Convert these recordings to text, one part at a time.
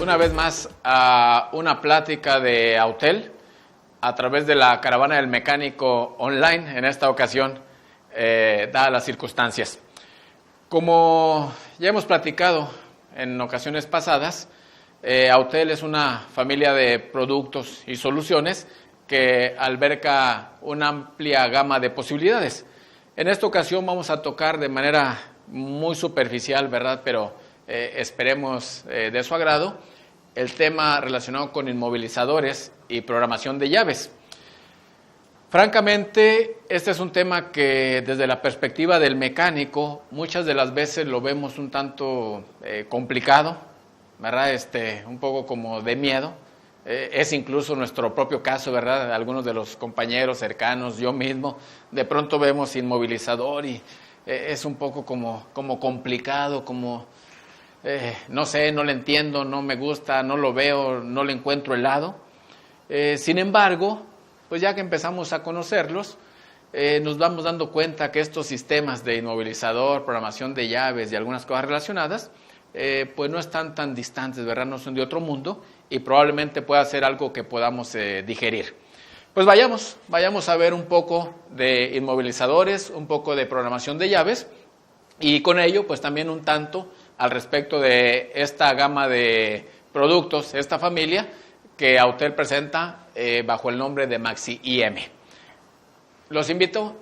una vez más a una plática de Autel a través de la Caravana del Mecánico online, en esta ocasión, dadas las circunstancias. Como ya hemos platicado en ocasiones pasadas, Autel es una familia de productos y soluciones que alberga una amplia gama de posibilidades. En esta ocasión vamos a tocar de manera muy superficial, ¿verdad?, pero esperemos de su agrado, el tema relacionado con inmovilizadores y programación de llaves. Francamente, este es un tema que desde la perspectiva del mecánico muchas de las veces lo vemos un tanto complicado, ¿verdad?, un poco como de miedo. Es incluso nuestro propio caso, ¿verdad?, algunos de los compañeros cercanos, yo mismo, de pronto vemos inmovilizador y es un poco como complicado, como no sé, no lo entiendo, no me gusta, no lo veo, no le encuentro el lado. Sin embargo, pues ya que empezamos a conocerlos, nos vamos dando cuenta que estos sistemas de inmovilizador, programación de llaves y algunas cosas relacionadas, pues no están tan distantes, ¿verdad?, no son de otro mundo y probablemente pueda ser algo que podamos digerir. Pues vayamos a ver un poco de inmovilizadores, un poco de programación de llaves y con ello pues también un tanto al respecto de esta gama de productos, esta familia que Autel presenta bajo el nombre de Maxi IM. Los invito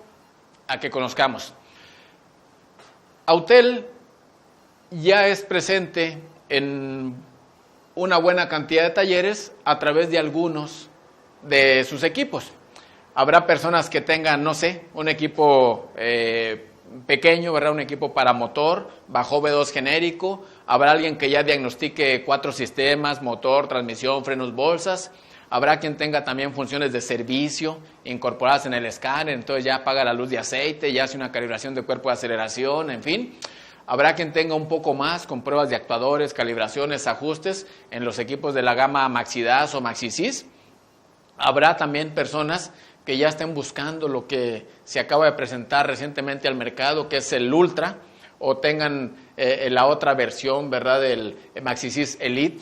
a que conozcamos. Autel ya es presente en una buena cantidad de talleres a través de algunos de sus equipos. Habrá personas que tengan, no sé, un equipo pequeño, ¿verdad?, un equipo para motor, bajo V2 genérico. Habrá alguien que ya diagnostique 4 sistemas, motor, transmisión, frenos, bolsas. Habrá quien tenga también funciones de servicio incorporadas en el escáner, entonces ya apaga la luz de aceite, ya hace una calibración de cuerpo de aceleración, en fin. Habrá quien tenga un poco más con pruebas de actuadores, calibraciones, ajustes en los equipos de la gama MaxiDAS o MaxiSys. Habrá también personas que ya estén buscando lo que se acaba de presentar recientemente al mercado, que es el Ultra, o tengan la otra versión, ¿verdad?, del MaxiSys Elite.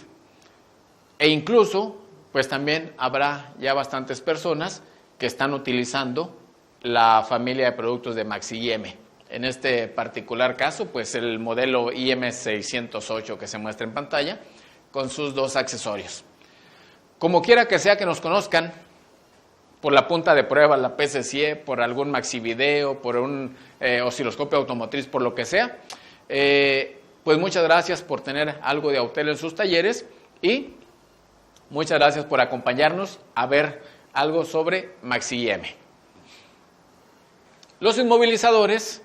E incluso, pues también habrá ya bastantes personas que están utilizando la familia de productos de Maxi IM. En este particular caso, pues el modelo IM608 que se muestra en pantalla, con sus 2 accesorios. Como quiera que sea que nos conozcan, por la punta de prueba, la PCCIE, por algún Maxi Video, por un osciloscopio automotriz, por lo que sea, pues muchas gracias por tener algo de Autel en sus talleres y muchas gracias por acompañarnos a ver algo sobre Maxi IM. Los inmovilizadores,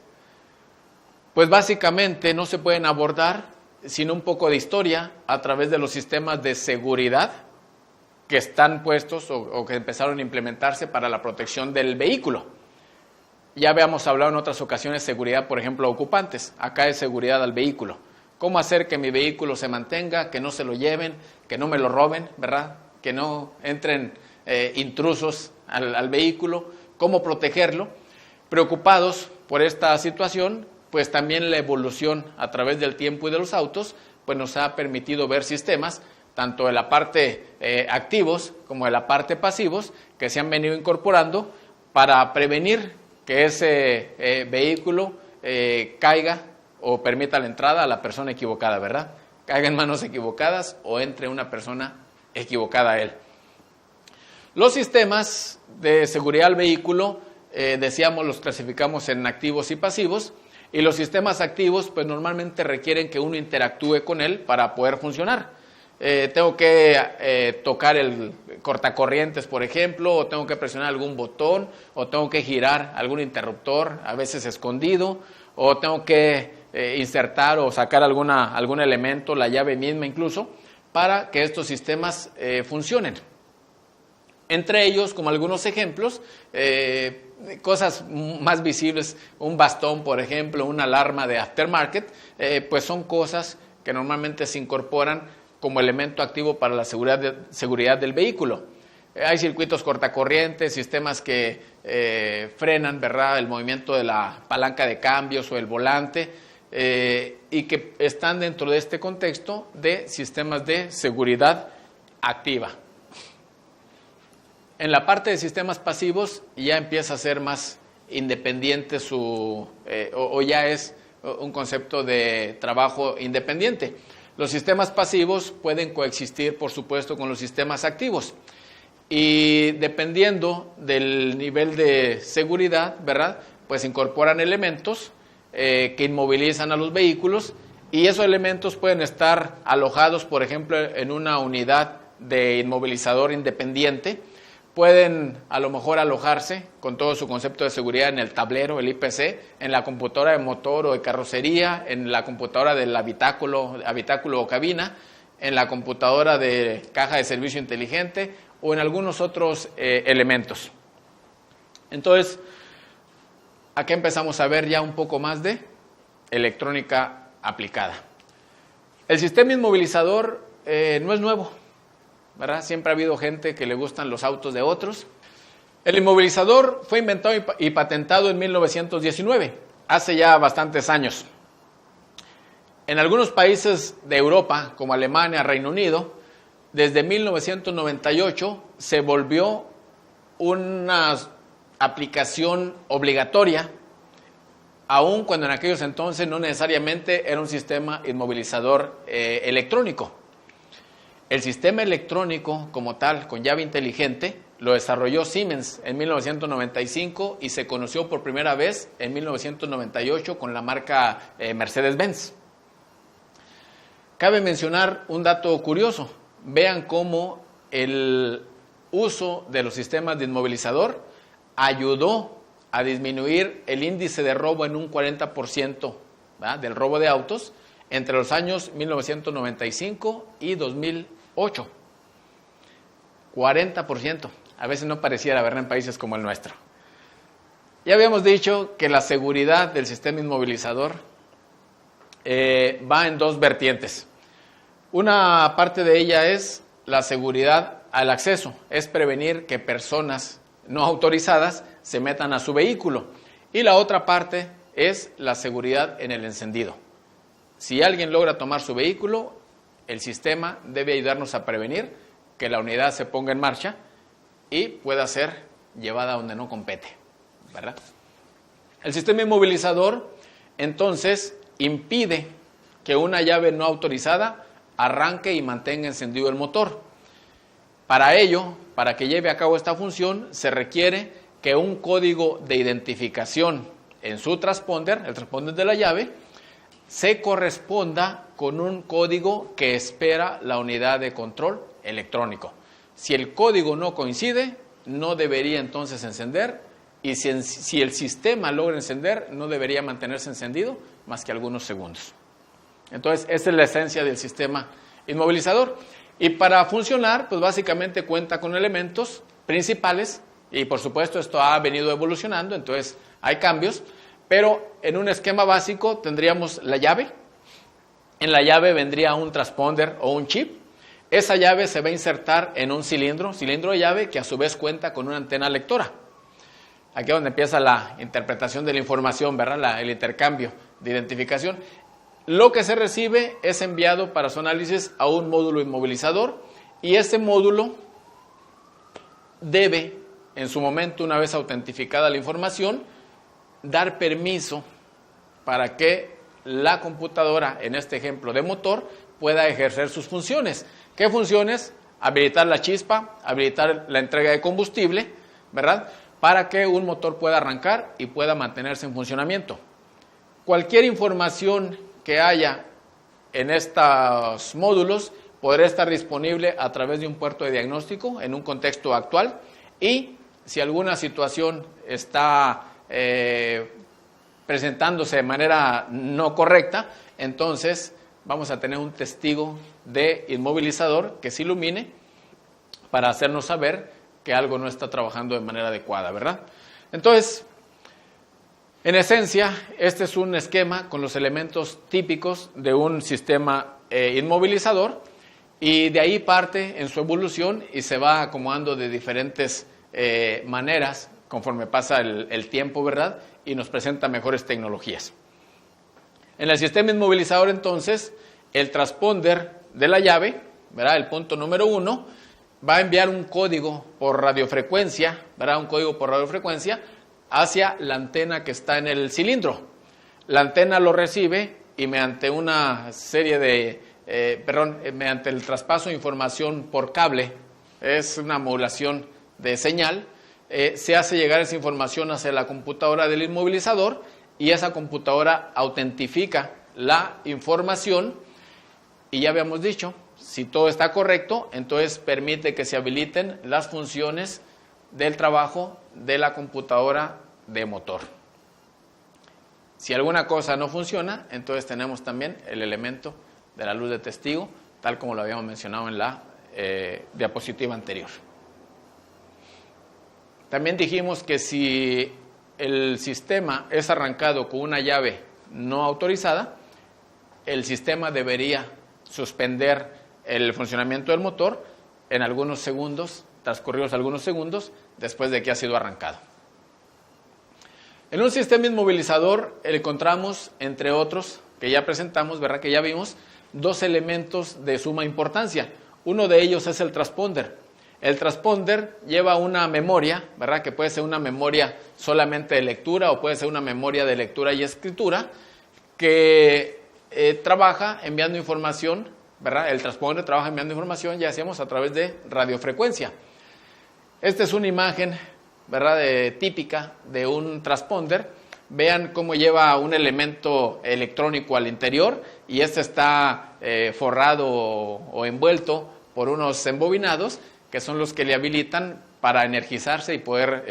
pues básicamente no se pueden abordar sin un poco de historia a través de los sistemas de seguridad que están puestos o que empezaron a implementarse para la protección del vehículo. Ya habíamos hablado en otras ocasiones de seguridad, por ejemplo, a ocupantes. Acá es seguridad al vehículo. ¿Cómo hacer que mi vehículo se mantenga, que no se lo lleven, que no me lo roben, ¿verdad?, que no entren intrusos al vehículo? ¿Cómo protegerlo? Preocupados por esta situación, pues también la evolución a través del tiempo y de los autos, pues nos ha permitido ver sistemas tanto de la parte activos como de la parte pasivos, que se han venido incorporando para prevenir que ese vehículo caiga o permita la entrada a la persona equivocada, ¿verdad? Caiga en manos equivocadas o entre una persona equivocada a él. Los sistemas de seguridad al vehículo, decíamos, los clasificamos en activos y pasivos, y los sistemas activos pues normalmente requieren que uno interactúe con él para poder funcionar. Tengo que tocar el cortacorrientes, por ejemplo, o tengo que presionar algún botón, o tengo que girar algún interruptor, a veces escondido, o tengo que insertar o sacar algún elemento, la llave misma incluso, para que estos sistemas funcionen. Entre ellos, como algunos ejemplos, cosas más visibles, un bastón, por ejemplo, una alarma de aftermarket, pues son cosas que normalmente se incorporan como elemento activo para la seguridad del vehículo. Hay circuitos cortacorrientes, sistemas que frenan, ¿verdad?, el movimiento de la palanca de cambios o el volante, y que están dentro de este contexto de sistemas de seguridad activa. En la parte de sistemas pasivos ya empieza a ser más independiente o ya es un concepto de trabajo independiente. Los sistemas pasivos pueden coexistir, por supuesto, con los sistemas activos. Y dependiendo del nivel de seguridad, ¿verdad?, pues incorporan elementos que inmovilizan a los vehículos, y esos elementos pueden estar alojados, por ejemplo, en una unidad de inmovilizador independiente. Pueden a lo mejor alojarse con todo su concepto de seguridad en el tablero, el IPC, en la computadora de motor o de carrocería, en la computadora del habitáculo o cabina, en la computadora de caja de servicio inteligente o en algunos otros elementos. Entonces, aquí empezamos a ver ya un poco más de electrónica aplicada. El sistema inmovilizador no es nuevo, ¿verdad? Siempre ha habido gente que le gustan los autos de otros. El inmovilizador fue inventado y patentado en 1919, hace ya bastantes años. En algunos países de Europa, como Alemania, Reino Unido, desde 1998 se volvió una aplicación obligatoria, aun cuando en aquellos entonces no necesariamente era un sistema inmovilizador electrónico. El sistema electrónico como tal, con llave inteligente, lo desarrolló Siemens en 1995 y se conoció por primera vez en 1998 con la marca Mercedes-Benz. Cabe mencionar un dato curioso. Vean cómo el uso de los sistemas de inmovilizador ayudó a disminuir el índice de robo en un 40%, ¿verdad?, del robo de autos entre los años 1995 y 2008. 40%. A veces no pareciera, ¿verdad?, en países como el nuestro. Ya habíamos dicho que la seguridad del sistema inmovilizador va en dos vertientes. Una parte de ella es la seguridad al acceso, es prevenir que personas no autorizadas se metan a su vehículo. Y la otra parte es la seguridad en el encendido. Si alguien logra tomar su vehículo, el sistema debe ayudarnos a prevenir que la unidad se ponga en marcha y pueda ser llevada donde no compete, ¿verdad? El sistema inmovilizador, entonces, impide que una llave no autorizada arranque y mantenga encendido el motor. Para ello, para que lleve a cabo esta función, se requiere que un código de identificación en su transponder, el transponder de la llave, se corresponda con un código que espera la unidad de control electrónico. Si el código no coincide, no debería entonces encender, y si el sistema logra encender, no debería mantenerse encendido más que algunos segundos. Entonces, esta es la esencia del sistema inmovilizador. Y para funcionar, pues básicamente cuenta con elementos principales, y por supuesto esto ha venido evolucionando, entonces hay cambios, pero en un esquema básico tendríamos la llave. En la llave vendría un transponder o un chip. Esa llave se va a insertar en un cilindro de llave que a su vez cuenta con una antena lectora. Aquí es donde empieza la interpretación de la información, ¿verdad? El intercambio de identificación. Lo que se recibe es enviado para su análisis a un módulo inmovilizador, y ese módulo debe, en su momento, una vez autentificada la información, dar permiso para que la computadora, en este ejemplo de motor, pueda ejercer sus funciones. ¿Qué funciones? Habilitar la chispa, habilitar la entrega de combustible, ¿verdad?, para que un motor pueda arrancar y pueda mantenerse en funcionamiento. Cualquier información que haya en estos módulos podrá estar disponible a través de un puerto de diagnóstico en un contexto actual, y si alguna situación está presentándose de manera no correcta, entonces vamos a tener un testigo de inmovilizador que se ilumine para hacernos saber que algo no está trabajando de manera adecuada, ¿verdad? Entonces, en esencia, este es un esquema con los elementos típicos de un sistema inmovilizador, y de ahí parte en su evolución y se va acomodando de diferentes maneras conforme pasa el tiempo, ¿verdad?, y nos presenta mejores tecnologías. En el sistema inmovilizador, entonces, el transponder de la llave, ¿verdad? El punto número 1, va a enviar un código por radiofrecuencia, ¿verdad? Un código por radiofrecuencia hacia la antena que está en el cilindro. La antena lo recibe y mediante una serie de, mediante el traspaso de información por cable, es una modulación de señal, se hace llegar esa información hacia la computadora del inmovilizador y esa computadora autentifica la información y ya habíamos dicho, si todo está correcto, entonces permite que se habiliten las funciones del trabajo de la computadora de motor. Si alguna cosa no funciona, entonces tenemos también el elemento de la luz de testigo, tal como lo habíamos mencionado en la diapositiva anterior. También dijimos que si el sistema es arrancado con una llave no autorizada, el sistema debería suspender el funcionamiento del motor en algunos segundos, transcurridos algunos segundos, después de que ha sido arrancado. En un sistema inmovilizador encontramos, entre otros, que ya presentamos, ¿verdad? Que ya vimos, dos elementos de suma importancia. Uno de ellos es el transponder. El transponder lleva una memoria, ¿verdad? Que puede ser una memoria solamente de lectura o puede ser una memoria de lectura y escritura que trabaja enviando información, ¿verdad? El transponder trabaja enviando información, ya decíamos, a través de radiofrecuencia. Esta es una imagen, ¿verdad? Típica de un transponder. Vean cómo lleva un elemento electrónico al interior y este está forrado o envuelto por unos embobinados que son los que le habilitan para energizarse y poder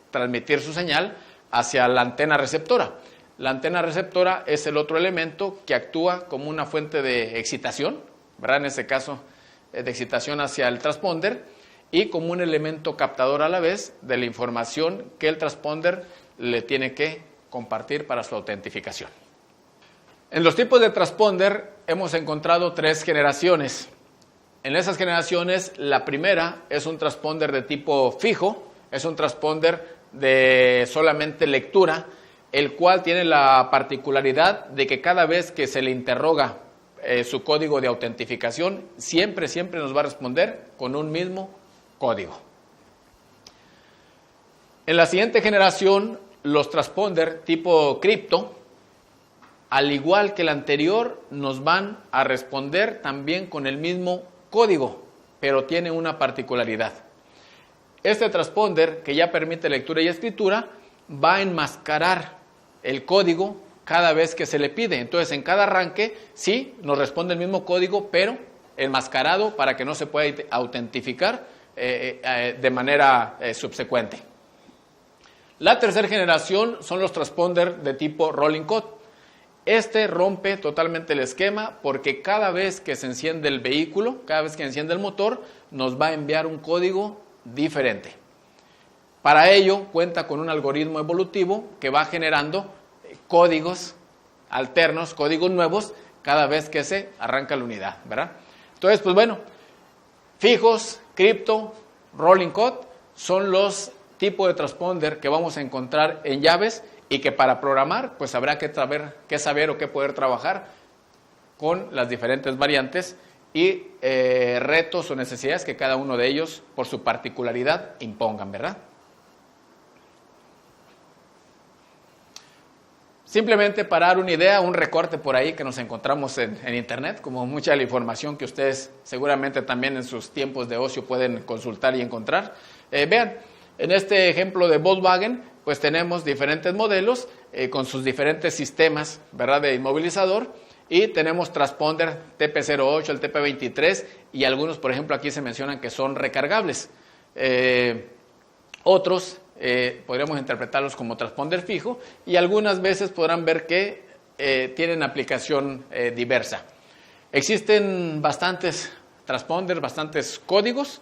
transmitir su señal hacia la antena receptora. La antena receptora es el otro elemento que actúa como una fuente de excitación, ¿verdad? En este caso, de excitación hacia el transponder y como un elemento captador a la vez de la información que el transponder le tiene que compartir para su autentificación. En los tipos de transponder hemos encontrado 3 generaciones. En esas generaciones, la primera es un transponder de tipo fijo, es un transponder de solamente lectura, el cual tiene la particularidad de que cada vez que se le interroga su código de autentificación, siempre nos va a responder con un mismo código. En la siguiente generación, los transponder tipo cripto, al igual que el anterior, nos van a responder también con el mismo código, pero tiene una particularidad. Este transponder, que ya permite lectura y escritura, va a enmascarar el código cada vez que se le pide. Entonces, en cada arranque, sí, nos responde el mismo código, pero enmascarado para que no se pueda autentificar de manera subsecuente. La tercera generación son los transponder de tipo rolling code. Este rompe totalmente el esquema porque cada vez que se enciende el vehículo, cada vez que enciende el motor, nos va a enviar un código diferente. Para ello cuenta con un algoritmo evolutivo que va generando códigos alternos, códigos nuevos, cada vez que se arranca la unidad, ¿verdad? Entonces, pues bueno, fijos, cripto, rolling code son los tipos de transponder que vamos a encontrar en llaves y que para programar, pues habrá que saber o que poder trabajar con las diferentes variantes y retos o necesidades que cada uno de ellos, por su particularidad, impongan, ¿verdad? Simplemente para dar una idea, un recorte por ahí que nos encontramos en internet, como mucha de la información que ustedes seguramente también en sus tiempos de ocio pueden consultar y encontrar. Vean, en este ejemplo de Volkswagen, pues tenemos diferentes modelos con sus diferentes sistemas, ¿verdad?, de inmovilizador, y tenemos transponder TP08, el TP23 y algunos, por ejemplo, aquí se mencionan que son recargables. Otros podríamos interpretarlos como transponder fijo y algunas veces podrán ver que tienen aplicación diversa. Existen bastantes transponders, bastantes códigos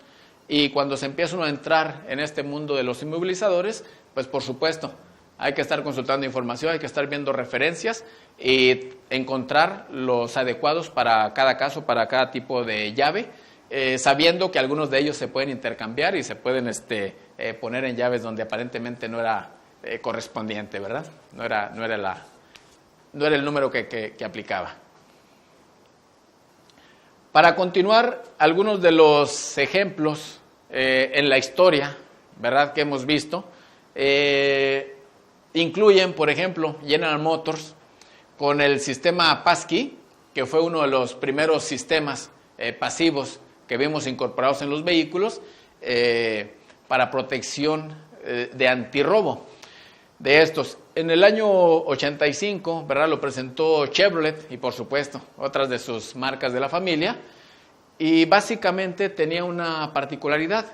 y cuando se empieza uno a entrar en este mundo de los inmovilizadores, pues por supuesto hay que estar consultando información, hay que estar viendo referencias y encontrar los adecuados para cada caso, para cada tipo de llave, sabiendo que algunos de ellos se pueden intercambiar y se pueden poner en llaves donde aparentemente no era correspondiente, ¿verdad? No era no era el número que aplicaba. Para continuar, algunos de los ejemplos en la historia, ¿verdad?, que hemos visto, incluyen, por ejemplo, General Motors con el sistema Passkey, que fue uno de los primeros sistemas pasivos que vimos incorporados en los vehículos para protección de antirrobo de estos. En el año 85, ¿verdad?, lo presentó Chevrolet y, por supuesto, otras de sus marcas de la familia, y básicamente tenía una particularidad,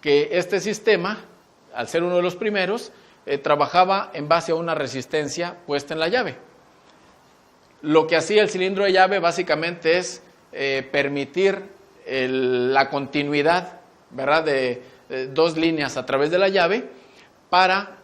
que este sistema, al ser uno de los primeros, trabajaba en base a una resistencia puesta en la llave. Lo que hacía el cilindro de llave básicamente es permitir la continuidad, ¿verdad?, de dos líneas a través de la llave para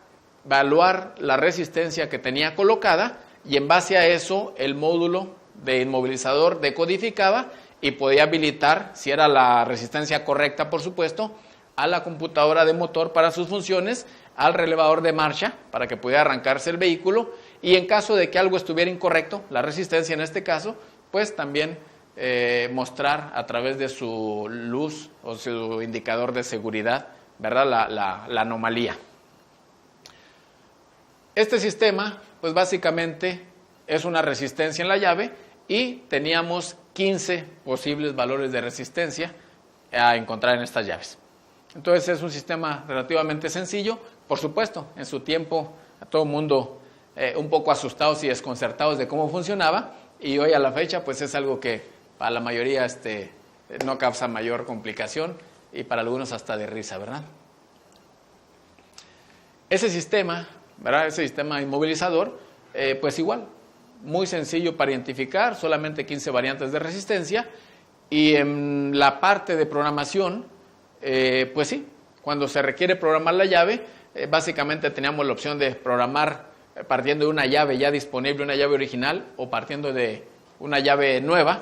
evaluar la resistencia que tenía colocada, y en base a eso el módulo de inmovilizador decodificaba y podía habilitar, si era la resistencia correcta, por supuesto, a la computadora de motor para sus funciones, al relevador de marcha para que pudiera arrancarse el vehículo, y en caso de que algo estuviera incorrecto, la resistencia en este caso, pues también mostrar a través de su luz o su indicador de seguridad, ¿verdad?, la anomalía. Este sistema, pues básicamente es una resistencia en la llave, y teníamos 15 posibles valores de resistencia a encontrar en estas llaves. Entonces es un sistema relativamente sencillo. Por supuesto, en su tiempo a todo el mundo un poco asustados y desconcertados de cómo funcionaba, y hoy a la fecha pues es algo que para la mayoría no causa mayor complicación, y para algunos hasta de risa, ¿verdad? Ese sistema, ¿verdad?, ese sistema inmovilizador, pues igual, muy sencillo para identificar, solamente 15 variantes de resistencia, y en la parte de programación, pues sí, cuando se requiere programar la llave, básicamente teníamos la opción de programar partiendo de una llave ya disponible, una llave original, o partiendo de una llave nueva,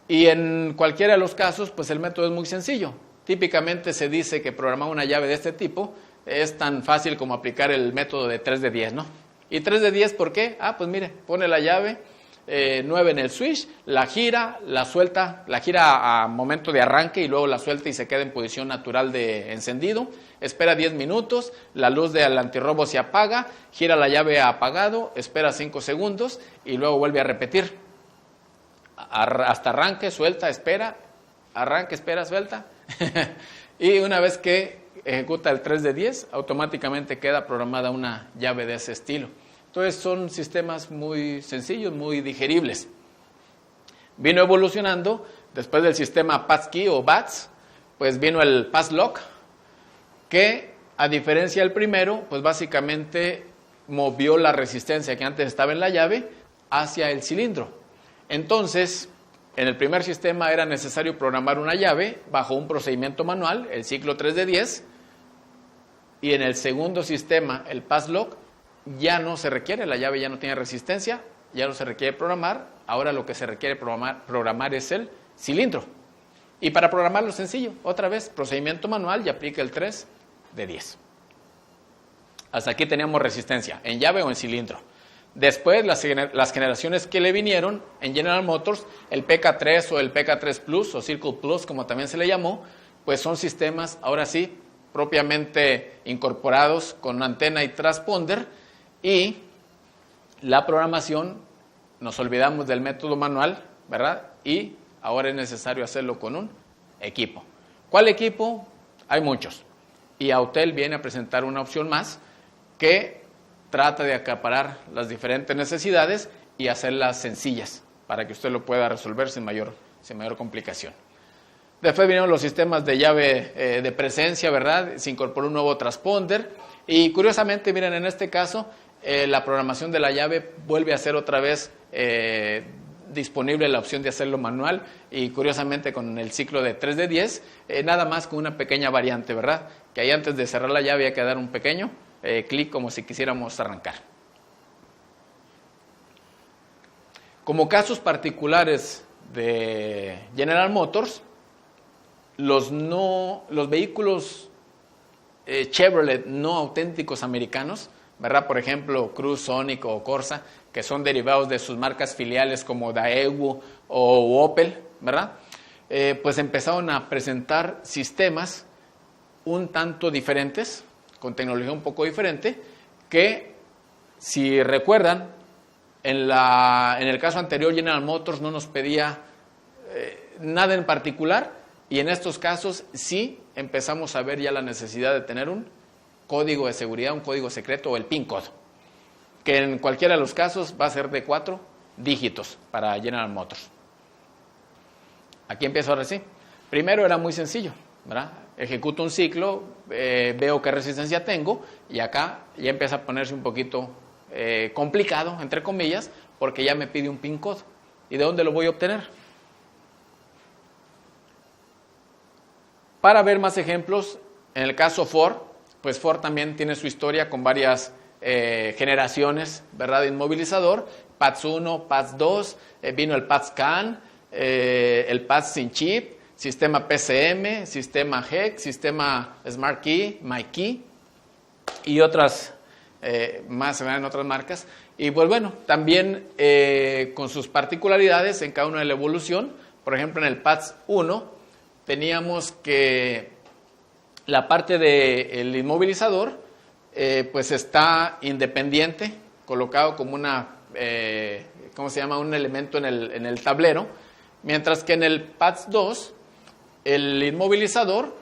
y en cualquiera de los casos, pues el método es muy sencillo. Típicamente se dice que programar una llave de este tipo es tan fácil como aplicar el método de 3 de 10, ¿no? ¿Y 3 de 10 por qué? Pues mire, pone la llave 9 en el switch, la gira, la suelta, la gira a momento de arranque y luego la suelta y se queda en posición natural de encendido, espera 10 minutos, la luz del antirrobo se apaga, gira la llave a apagado, espera 5 segundos y luego vuelve a repetir hasta arranque, suelta, espera, arranque, espera, suelta y una vez que ejecuta el 3 de 10, automáticamente queda programada una llave de ese estilo. Entonces son sistemas muy sencillos, muy digeribles. Vino evolucionando, después del sistema Passkey o BATS, pues vino el Passlock, que a diferencia del primero, pues básicamente movió la resistencia que antes estaba en la llave hacia el cilindro. Entonces, en el primer sistema era necesario programar una llave bajo un procedimiento manual, el ciclo 3 de 10, y en el segundo sistema, el Passlock, ya no se requiere, la llave ya no tiene resistencia, ya no se requiere programar, ahora lo que se requiere programar es el cilindro. Y para programarlo sencillo, otra vez, procedimiento manual y aplica el 3 de 10. Hasta aquí teníamos resistencia, en llave o en cilindro. Después, las generaciones que le vinieron en General Motors, el PK3 o el PK3 Plus o Circle Plus, como también se le llamó, pues son sistemas, ahora sí, propiamente incorporados con antena y transponder, y la programación, nos olvidamos del método manual, ¿verdad? Y ahora es necesario hacerlo con un equipo. ¿Cuál equipo? Hay muchos. Y Autel viene a presentar una opción más que trata de acaparar las diferentes necesidades y hacerlas sencillas para que usted lo pueda resolver sin mayor complicación. Después vinieron los sistemas de llave de presencia, ¿verdad? Se incorporó un nuevo transponder y curiosamente, miren, en este caso, la programación de la llave vuelve a ser otra vez disponible la opción de hacerlo manual y curiosamente con el ciclo de 3 de 10, nada más con una pequeña variante, ¿verdad? Que ahí antes de cerrar la llave hay que dar un pequeño clic como si quisiéramos arrancar. Como casos particulares de General Motors, los vehículos Chevrolet no auténticos americanos, ¿verdad? Por ejemplo, Cruze, Sonic o Corsa, que son derivados de sus marcas filiales como Daewoo o Opel, ¿verdad? Pues empezaron a presentar sistemas un tanto diferentes, con tecnología un poco diferente, que si recuerdan, en el caso anterior General Motors no nos pedía nada en particular, y en estos casos sí empezamos a ver ya la necesidad de tener un código de seguridad, un código secreto o el PIN code, que en cualquiera de los casos va a ser de 4 dígitos para General Motors. Aquí empiezo ahora sí. Primero era muy sencillo, ¿verdad? Ejecuto un ciclo, veo qué resistencia tengo, y acá ya empieza a ponerse un poquito complicado, entre comillas, porque ya me pide un PIN code. ¿Y de dónde lo voy a obtener? Para ver más ejemplos, en el caso Ford, pues Ford también tiene su historia con varias generaciones, ¿verdad?, de inmovilizador. PATS 1, PATS 2, vino el PATS CAN, el PATS sin chip, sistema PCM, sistema HEC, sistema Smart Key, MyKey y otras más se ven en otras marcas. Y pues bueno, también con sus particularidades en cada una de la evolución. Por ejemplo, en el PATS 1 teníamos que la parte del inmovilizador pues está independiente, colocado como una, ¿cómo se llama?, un elemento en el tablero, mientras que en el PATS 2 el inmovilizador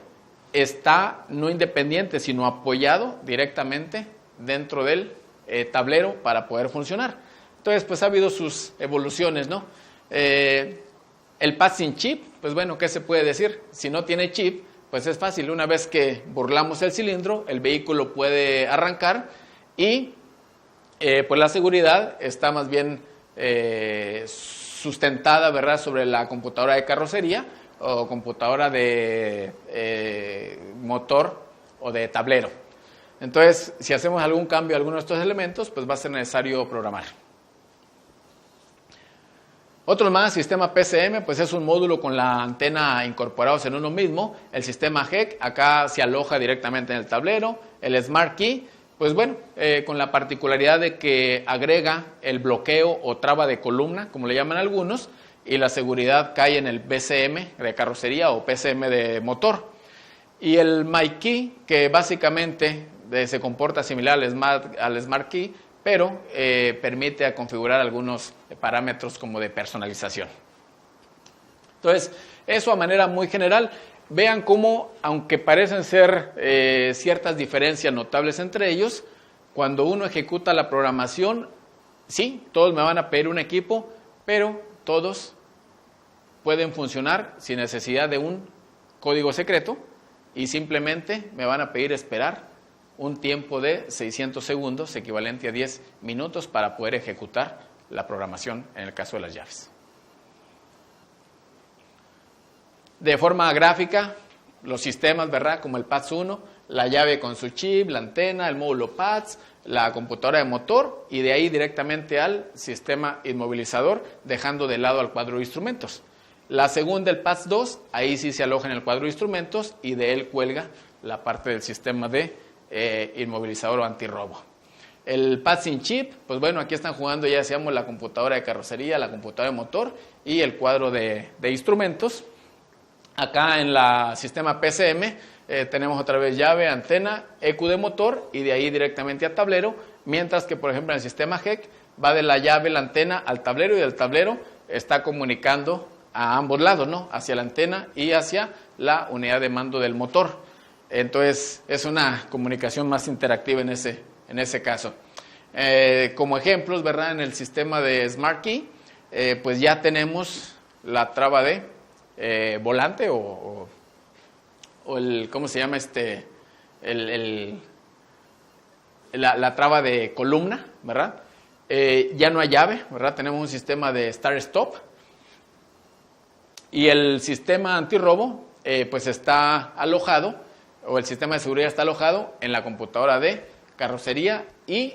está no independiente, sino apoyado directamente dentro del tablero para poder funcionar. Entonces, pues ha habido sus evoluciones, ¿no? El PATS sin chip, pues bueno, ¿qué se puede decir? Si no tiene chip, pues es fácil. Una vez que burlamos el cilindro, el vehículo puede arrancar y pues la seguridad está más bien sustentada, ¿verdad?, sobre la computadora de carrocería o computadora de motor o de tablero. Entonces, si hacemos algún cambio a alguno de estos elementos, pues va a ser necesario programar. Otro más, sistema PCM, pues es un módulo con la antena incorporados en uno mismo. El sistema HEC, acá se aloja directamente en el tablero. El Smart Key, pues bueno, con la particularidad de que agrega el bloqueo o traba de columna, como le llaman algunos, y la seguridad cae en el PCM de carrocería o PCM de motor. Y el MyKey, que básicamente se comporta similar al Smart Key, pero permite configurar algunos parámetros como de personalización. Entonces, eso a manera muy general. Vean cómo, aunque parecen ser ciertas diferencias notables entre ellos, cuando uno ejecuta la programación, sí, todos me van a pedir un equipo, pero todos pueden funcionar sin necesidad de un código secreto y simplemente me van a pedir esperar un tiempo de 600 segundos, equivalente a 10 minutos, para poder ejecutar la programación en el caso de las llaves. De forma gráfica, los sistemas, ¿verdad?, como el PATS 1, la llave con su chip, la antena, el módulo PATS, la computadora de motor, y de ahí directamente al sistema inmovilizador, dejando de lado al cuadro de instrumentos. La segunda, el PATS 2, ahí sí se aloja en el cuadro de instrumentos y de él cuelga la parte del sistema de inmovilizador o antirrobo. El PATS sin chip, pues bueno, aquí están jugando, ya decíamos, la computadora de carrocería, la computadora de motor y el cuadro de instrumentos. Acá en el sistema PCM tenemos otra vez llave, antena, EQ de motor y de ahí directamente a tablero, mientras que, por ejemplo, en el sistema HEC va de la llave, la antena al tablero, y del tablero está comunicando a ambos lados, ¿no?, hacia la antena y hacia la unidad de mando del motor. Entonces, es una comunicación más interactiva en ese caso. Como ejemplos, ¿verdad?, en el sistema de Smart Key, pues ya tenemos la traba de volante o el, ¿cómo se llama?, la traba de columna, ¿verdad? Ya no hay llave, ¿verdad? Tenemos un sistema de Start-Stop. Y el sistema antirrobo, pues está alojado, o el sistema de seguridad está alojado en la computadora de carrocería y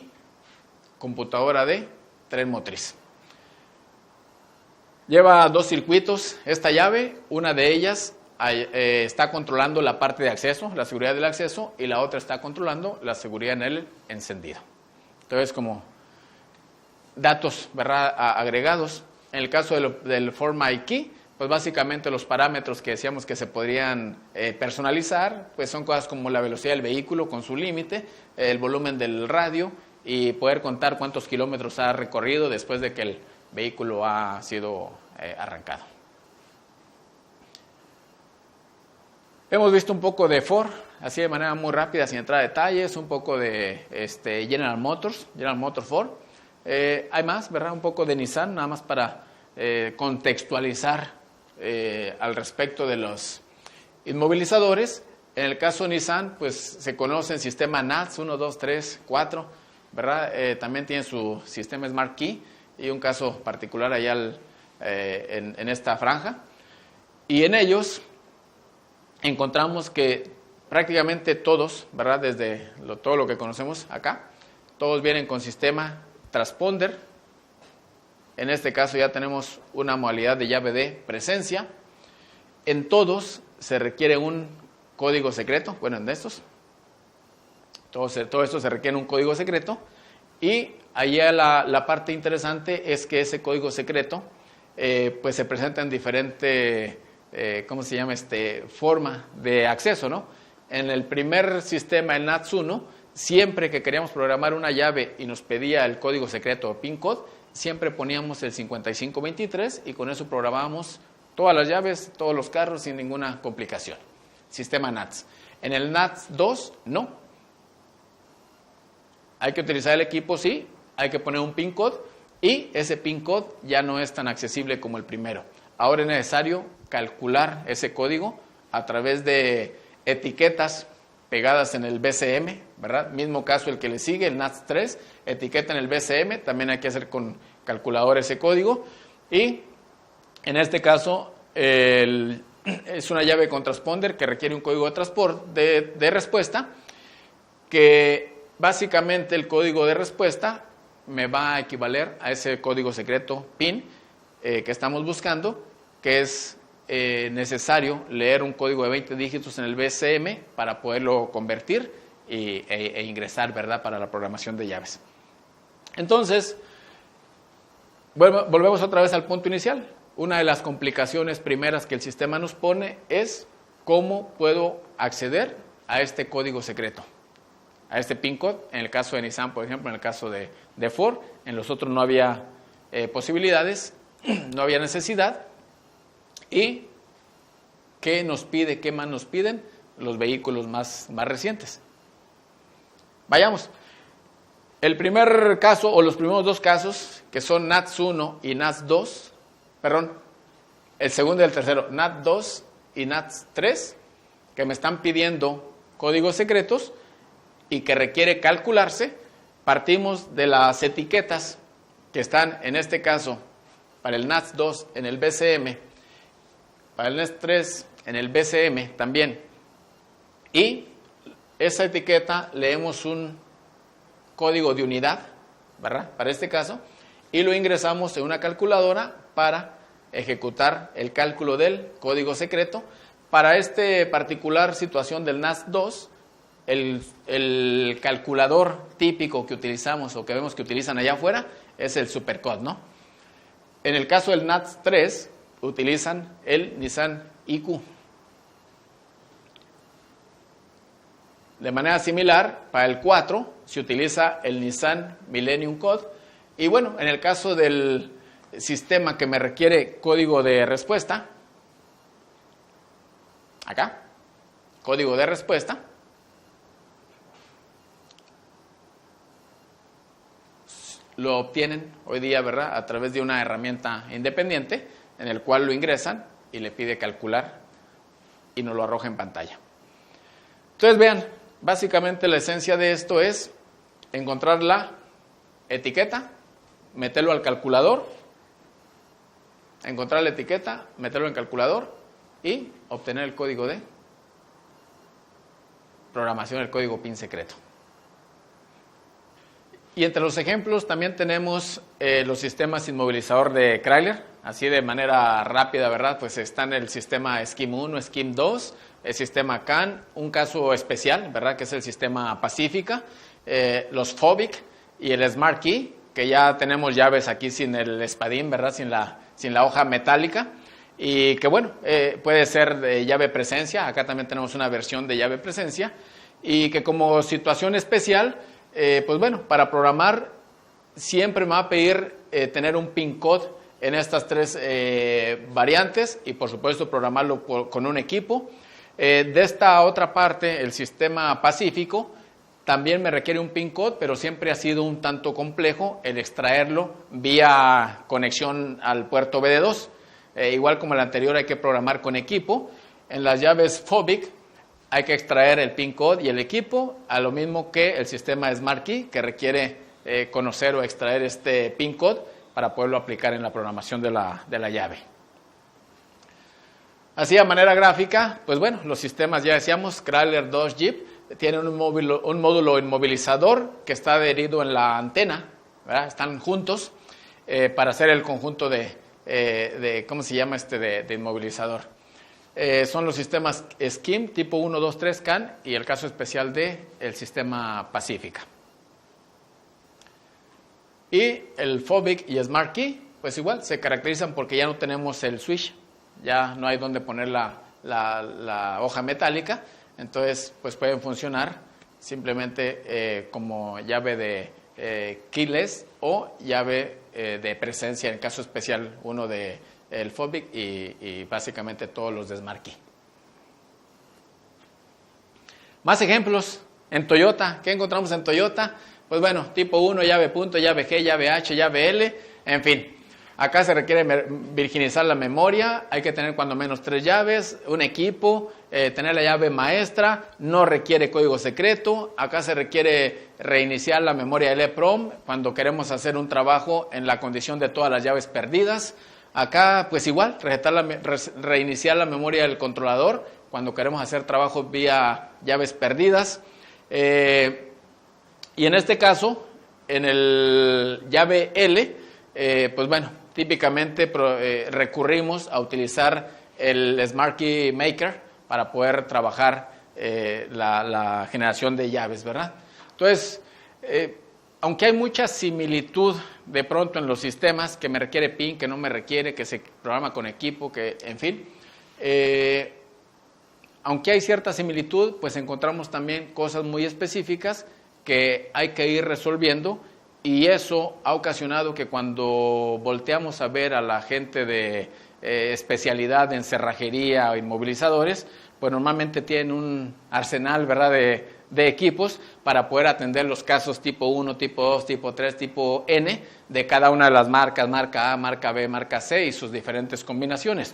computadora de tren motriz. Lleva 2 circuitos esta llave, una de ellas está controlando la parte de acceso, la seguridad del acceso, y la otra está controlando la seguridad en el encendido. Entonces, como datos, ¿verdad?, agregados. En el caso del Form Key, pues básicamente los parámetros que decíamos que se podrían personalizar, pues son cosas como la velocidad del vehículo con su límite, el volumen del radio y poder contar cuántos kilómetros ha recorrido después de que el vehículo ha sido arrancado. Hemos visto un poco de Ford, así de manera muy rápida, sin entrar a detalles, un poco de General Motors Ford. Hay más, ¿verdad? Un poco de Nissan, nada más para contextualizar al respecto de los inmovilizadores. En el caso de Nissan, pues se conoce el sistema NATS 1, 2, 3, 4, ¿verdad? También tiene su sistema Smart Key y un caso particular allá en esta franja. Y en ellos encontramos que prácticamente todos, ¿verdad?, desde todo lo que conocemos acá, todos vienen con sistema transponder. En este caso ya tenemos una modalidad de llave de presencia. En todos se requiere un código secreto, bueno, en estos. Todo esto se requiere un código secreto. Y allá la parte interesante es que ese código secreto pues se presenta en diferente forma de acceso, ¿no? En el primer sistema, el NATS 1, siempre que queríamos programar una llave y nos pedía el código secreto o PIN code, siempre poníamos el 5523 y con eso programábamos todas las llaves, todos los carros sin ninguna complicación. Sistema NATS. En el NATS 2, no. Hay que utilizar el equipo, sí, hay que poner un PIN code y ese PIN code ya no es tan accesible como el primero. Ahora es necesario calcular ese código a través de etiquetas pegadas en el BCM, ¿verdad? Mismo caso el que le sigue, el NATS 3, etiqueta en el BCM, también hay que hacer con calculador ese código. Y en este caso es una llave con transponder que requiere un código de respuesta, que básicamente el código de respuesta me va a equivaler a ese código secreto PIN que estamos buscando, que es necesario leer un código de 20 dígitos en el BCM para poderlo convertir e ingresar, ¿verdad?, para la programación de llaves. Entonces, volvemos otra vez al punto inicial. Una de las complicaciones primeras que el sistema nos pone es cómo puedo acceder a este código secreto, a este PIN code. En el caso de Nissan, por ejemplo, en el caso de Ford, en los otros no había posibilidades, no había necesidad. ¿Y qué nos pide, qué más nos piden los vehículos más recientes? Vayamos. El primer caso, o los primeros dos casos, que son NATS 1 y NATS 2, el segundo y el tercero, NATS 2 y NATS 3, que me están pidiendo códigos secretos y que requiere calcularse, partimos de las etiquetas que están, en este caso, para el NATS 2 en el BCM, para el NATS 3 en el BCM también, y esa etiqueta leemos un código de unidad, ¿verdad?, para este caso, y lo ingresamos en una calculadora para ejecutar el cálculo del código secreto. Para esta particular situación del NATS 2, el calculador típico que utilizamos o que vemos que utilizan allá afuera es el Supercode, ¿no? En el caso del NATS 3, utilizan el Nissan IQ. De manera similar, para el 4 se utiliza el Nissan Millennium Code. Y bueno, en el caso del sistema que me requiere código de respuesta, acá, código de respuesta, lo obtienen hoy día, ¿verdad?, a través de una herramienta independiente en el cual lo ingresan y le pide calcular y nos lo arroja en pantalla. Entonces vean, básicamente la esencia de esto es encontrar la etiqueta, meterlo al calculador, encontrar la etiqueta, meterlo en calculador y obtener el código de programación, el código PIN secreto. Y entre los ejemplos también tenemos los sistemas inmovilizador de Chrysler, así de manera rápida, ¿verdad? Pues están el sistema Scheme 1, Scheme 2, el sistema CAN, un caso especial, ¿verdad?, que es el sistema Pacífica, los FOBIC y el Smart Key, que ya tenemos llaves aquí sin el espadín, ¿verdad? Sin la hoja metálica. Y que bueno, puede ser de llave presencia, acá también tenemos una versión de llave presencia, y que como situación especial, pues bueno, para programar siempre me va a pedir tener un pin code en estas tres variantes y por supuesto programarlo con un equipo. De esta otra parte, el sistema Pacífico, también me requiere un pin code, pero siempre ha sido un tanto complejo el extraerlo vía conexión al puerto BD2. Igual como el anterior hay que programar con equipo. En las llaves FOBIC hay que extraer el pin code y el equipo, a lo mismo que el sistema Smart Key, que requiere conocer o extraer este pin code para poderlo aplicar en la programación de la llave. Así, a manera gráfica, pues bueno, los sistemas ya decíamos, Crawler 2 Jeep, tienen un módulo inmovilizador que está adherido en la antena, ¿verdad? Están juntos para hacer el conjunto ¿cómo se llama de inmovilizador? Son los sistemas SCIM tipo 1, 2, 3 CAN y el caso especial del sistema Pacífica. Y el FOBIC y Smart Key, pues igual, se caracterizan porque ya no tenemos el switch, ya no hay donde poner la hoja metálica, entonces pues pueden funcionar simplemente como llave de keyless o llave de presencia, en caso especial uno del FOBIC y básicamente todos los de Smart Key. Más ejemplos en Toyota. ¿Qué encontramos en Toyota? Pues bueno, tipo 1, llave punto, llave G, llave H, llave L, en fin. Acá se requiere virginizar la memoria, hay que tener cuando menos 3 llaves, un equipo, tener la llave maestra, no requiere código secreto. Acá se requiere reiniciar la memoria EEPROM cuando queremos hacer un trabajo en la condición de todas las llaves perdidas. Acá pues igual, reiniciar la memoria del controlador cuando queremos hacer trabajos vía llaves perdidas. Y en este caso, en el llave L, pues bueno, típicamente recurrimos a utilizar el Smart Key Maker para poder trabajar la generación de llaves, ¿verdad? Entonces, aunque hay mucha similitud de pronto en los sistemas, que me requiere PIN, que no me requiere, que se programa con equipo, que en fin, aunque hay cierta similitud, pues encontramos también cosas muy específicas que hay que ir resolviendo. Y eso ha ocasionado que cuando volteamos a ver a la gente de especialidad en cerrajería o inmovilizadores, pues normalmente tienen un arsenal, ¿verdad?, de equipos para poder atender los casos tipo 1, tipo 2, tipo 3, tipo N de cada una de las marcas, marca A, marca B, marca C y sus diferentes combinaciones.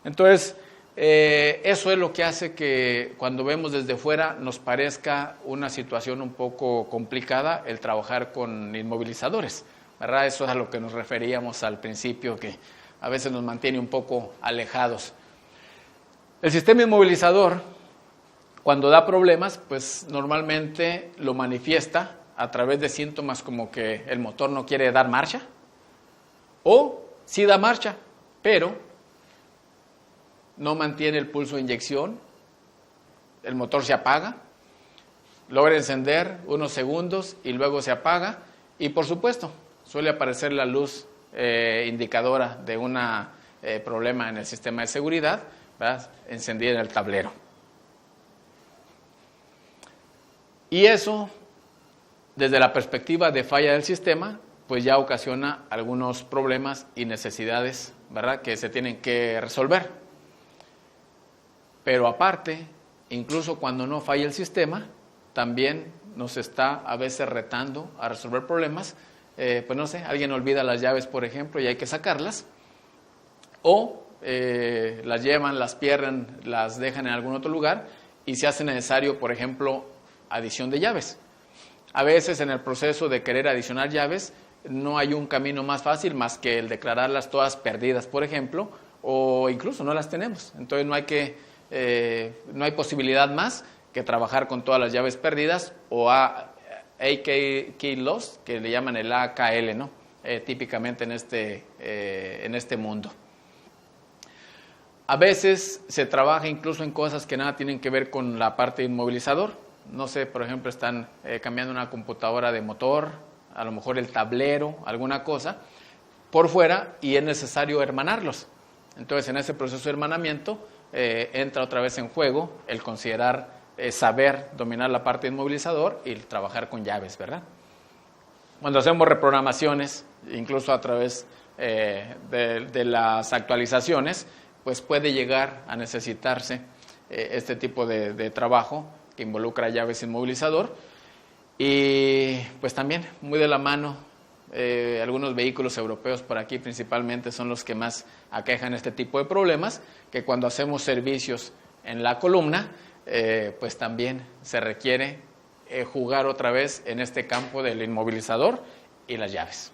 Entonces, eso es lo que hace que cuando vemos desde fuera nos parezca una situación un poco complicada el trabajar con inmovilizadores, ¿verdad? Eso es a lo que nos referíamos al principio, que a veces nos mantiene un poco alejados. El sistema inmovilizador, cuando da problemas, pues normalmente lo manifiesta a través de síntomas como que el motor no quiere dar marcha, o sí da marcha, pero no mantiene el pulso de inyección, el motor se apaga, logra encender unos segundos y luego se apaga, y por supuesto suele aparecer la luz indicadora de un problema en el sistema de seguridad, ¿verdad?, encendida en el tablero. Y eso, desde la perspectiva de falla del sistema, pues ya ocasiona algunos problemas y necesidades, ¿verdad?, que se tienen que resolver. Pero aparte, incluso cuando no falla el sistema, también nos está a veces retando a resolver problemas. Pues no sé, alguien olvida las llaves, por ejemplo, y hay que sacarlas. O las llevan, las pierden, las dejan en algún otro lugar y se hace necesario, por ejemplo, adición de llaves. A veces en el proceso de querer adicionar llaves no hay un camino más fácil más que el declararlas todas perdidas, por ejemplo, o incluso no las tenemos. Entonces no hay posibilidad más que trabajar con todas las llaves perdidas o AK Key Loss, que le llaman el AKL, ¿no? Típicamente en este mundo. A veces se trabaja incluso en cosas que nada tienen que ver con la parte de inmovilizador. No sé, por ejemplo, están cambiando una computadora de motor a lo mejor el tablero, alguna cosa, por fuera, y es necesario hermanarlos. Entonces, en ese proceso de hermanamiento entra otra vez en juego el considerar, saber dominar la parte de inmovilizador y trabajar con llaves, ¿verdad? Cuando hacemos reprogramaciones, incluso a través de las actualizaciones, pues puede llegar a necesitarse este tipo de trabajo que involucra llaves inmovilizador. Y pues también muy de la mano, algunos vehículos europeos por aquí principalmente son los que más aquejan este tipo de problemas, que cuando hacemos servicios en la columna, pues también se requiere jugar otra vez en este campo del inmovilizador y las llaves.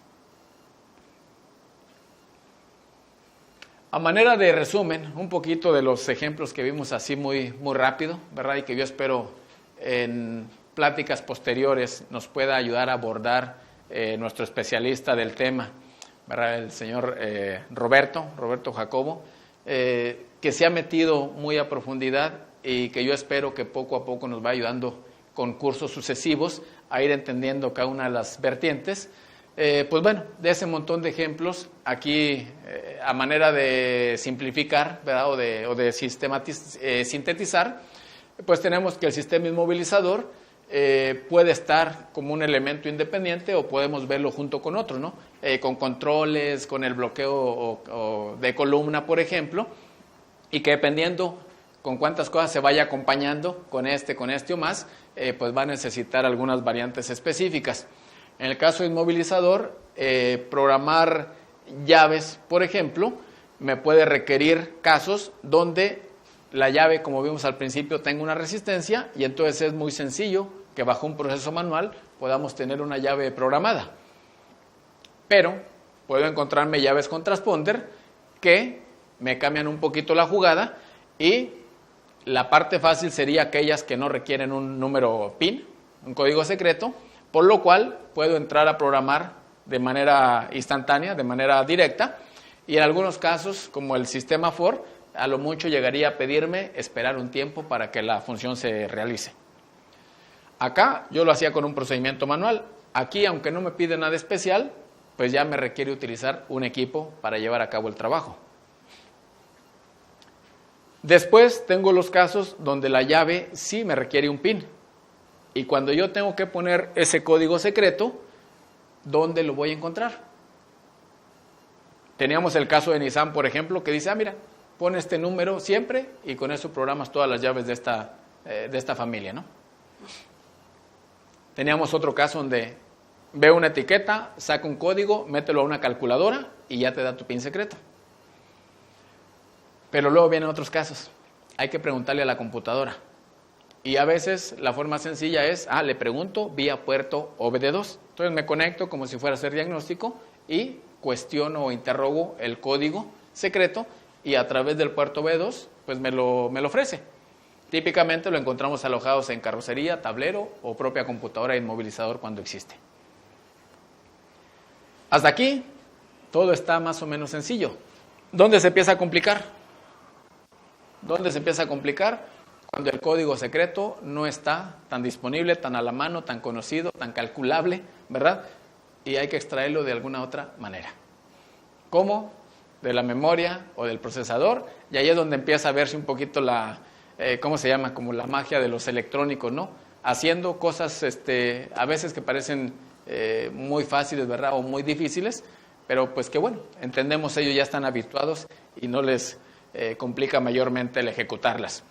A manera de resumen, un poquito de los ejemplos que vimos así muy rápido, ¿verdad? Y que yo espero en pláticas posteriores nos pueda ayudar a abordar nuestro especialista del tema, ¿verdad? El señor Roberto Jacobo, que se ha metido muy a profundidad y que yo espero que poco a poco nos va ayudando con cursos sucesivos a ir entendiendo cada una de las vertientes. Pues bueno, de ese montón de ejemplos, aquí a manera de simplificar, ¿verdad? o de sintetizar, pues tenemos que el sistema inmovilizador puede estar como un elemento independiente o podemos verlo junto con otro, ¿no? Con controles, con el bloqueo de columna, por ejemplo, y que dependiendo con cuántas cosas se vaya acompañando con este o más, pues va a necesitar algunas variantes específicas. En el caso de inmovilizador, programar llaves, por ejemplo, me puede requerir casos donde la llave, como vimos al principio, tenga una resistencia y entonces es muy sencillo que bajo un proceso manual podamos tener una llave programada. Pero puedo encontrarme llaves con transponder que me cambian un poquito la jugada y la parte fácil sería aquellas que no requieren un número PIN, un código secreto, por lo cual puedo entrar a programar de manera instantánea, de manera directa, y en algunos casos, como el sistema FOR, a lo mucho llegaría a pedirme esperar un tiempo para que la función se realice. Acá yo lo hacía con un procedimiento manual. Aquí, aunque no me pide nada especial, pues ya me requiere utilizar un equipo para llevar a cabo el trabajo. Después tengo los casos donde la llave sí me requiere un PIN. Y cuando yo tengo que poner ese código secreto, ¿dónde lo voy a encontrar? Teníamos el caso de Nissan, por ejemplo, que dice, mira, pon este número siempre y con eso programas todas las llaves de esta familia, ¿no? Teníamos otro caso donde veo una etiqueta, saca un código, mételo a una calculadora y ya te da tu PIN secreto. Pero luego vienen otros casos. Hay que preguntarle a la computadora. Y a veces la forma sencilla es, le pregunto vía puerto OBD2. Entonces me conecto como si fuera a hacer diagnóstico y cuestiono o interrogo el código secreto y a través del puerto OBD2 pues me lo ofrece. Típicamente lo encontramos alojados en carrocería, tablero o propia computadora de inmovilizador cuando existe. Hasta aquí todo está más o menos sencillo. ¿Dónde se empieza a complicar? ¿Dónde se empieza a complicar? Cuando el código secreto no está tan disponible, tan a la mano, tan conocido, tan calculable, ¿verdad? Y hay que extraerlo de alguna otra manera. ¿Cómo? De la memoria o del procesador, y ahí es donde empieza a verse un poquito ¿cómo se llama? Como la magia de los electrónicos, ¿no? Haciendo cosas a veces que parecen muy fáciles, ¿verdad? O muy difíciles, pero pues que bueno, entendemos ellos ya están habituados y no les complica mayormente el ejecutarlas.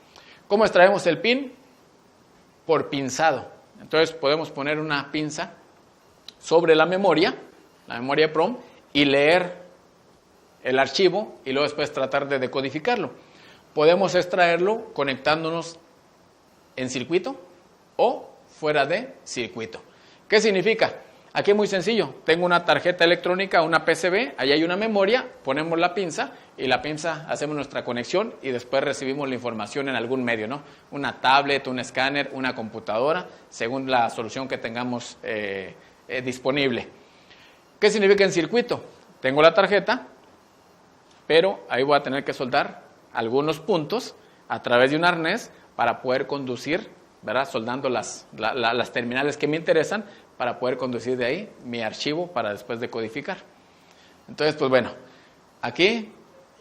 ¿Cómo extraemos el PIN? Por pinzado. Entonces podemos poner una pinza sobre la memoria PROM, y leer el archivo y luego después tratar de decodificarlo. Podemos extraerlo conectándonos en circuito o fuera de circuito. ¿Qué significa? Aquí es muy sencillo. Tengo una tarjeta electrónica, una PCB, ahí hay una memoria, ponemos la pinza y la pinza hacemos nuestra conexión y después recibimos la información en algún medio, ¿no? Una tablet, un escáner, una computadora, según la solución que tengamos disponible. ¿Qué significa en circuito? Tengo la tarjeta, pero ahí voy a tener que soldar algunos puntos a través de un arnés para poder conducir, ¿verdad? Soldando las terminales que me interesan para poder conducir de ahí mi archivo para después decodificar. Entonces, pues bueno, aquí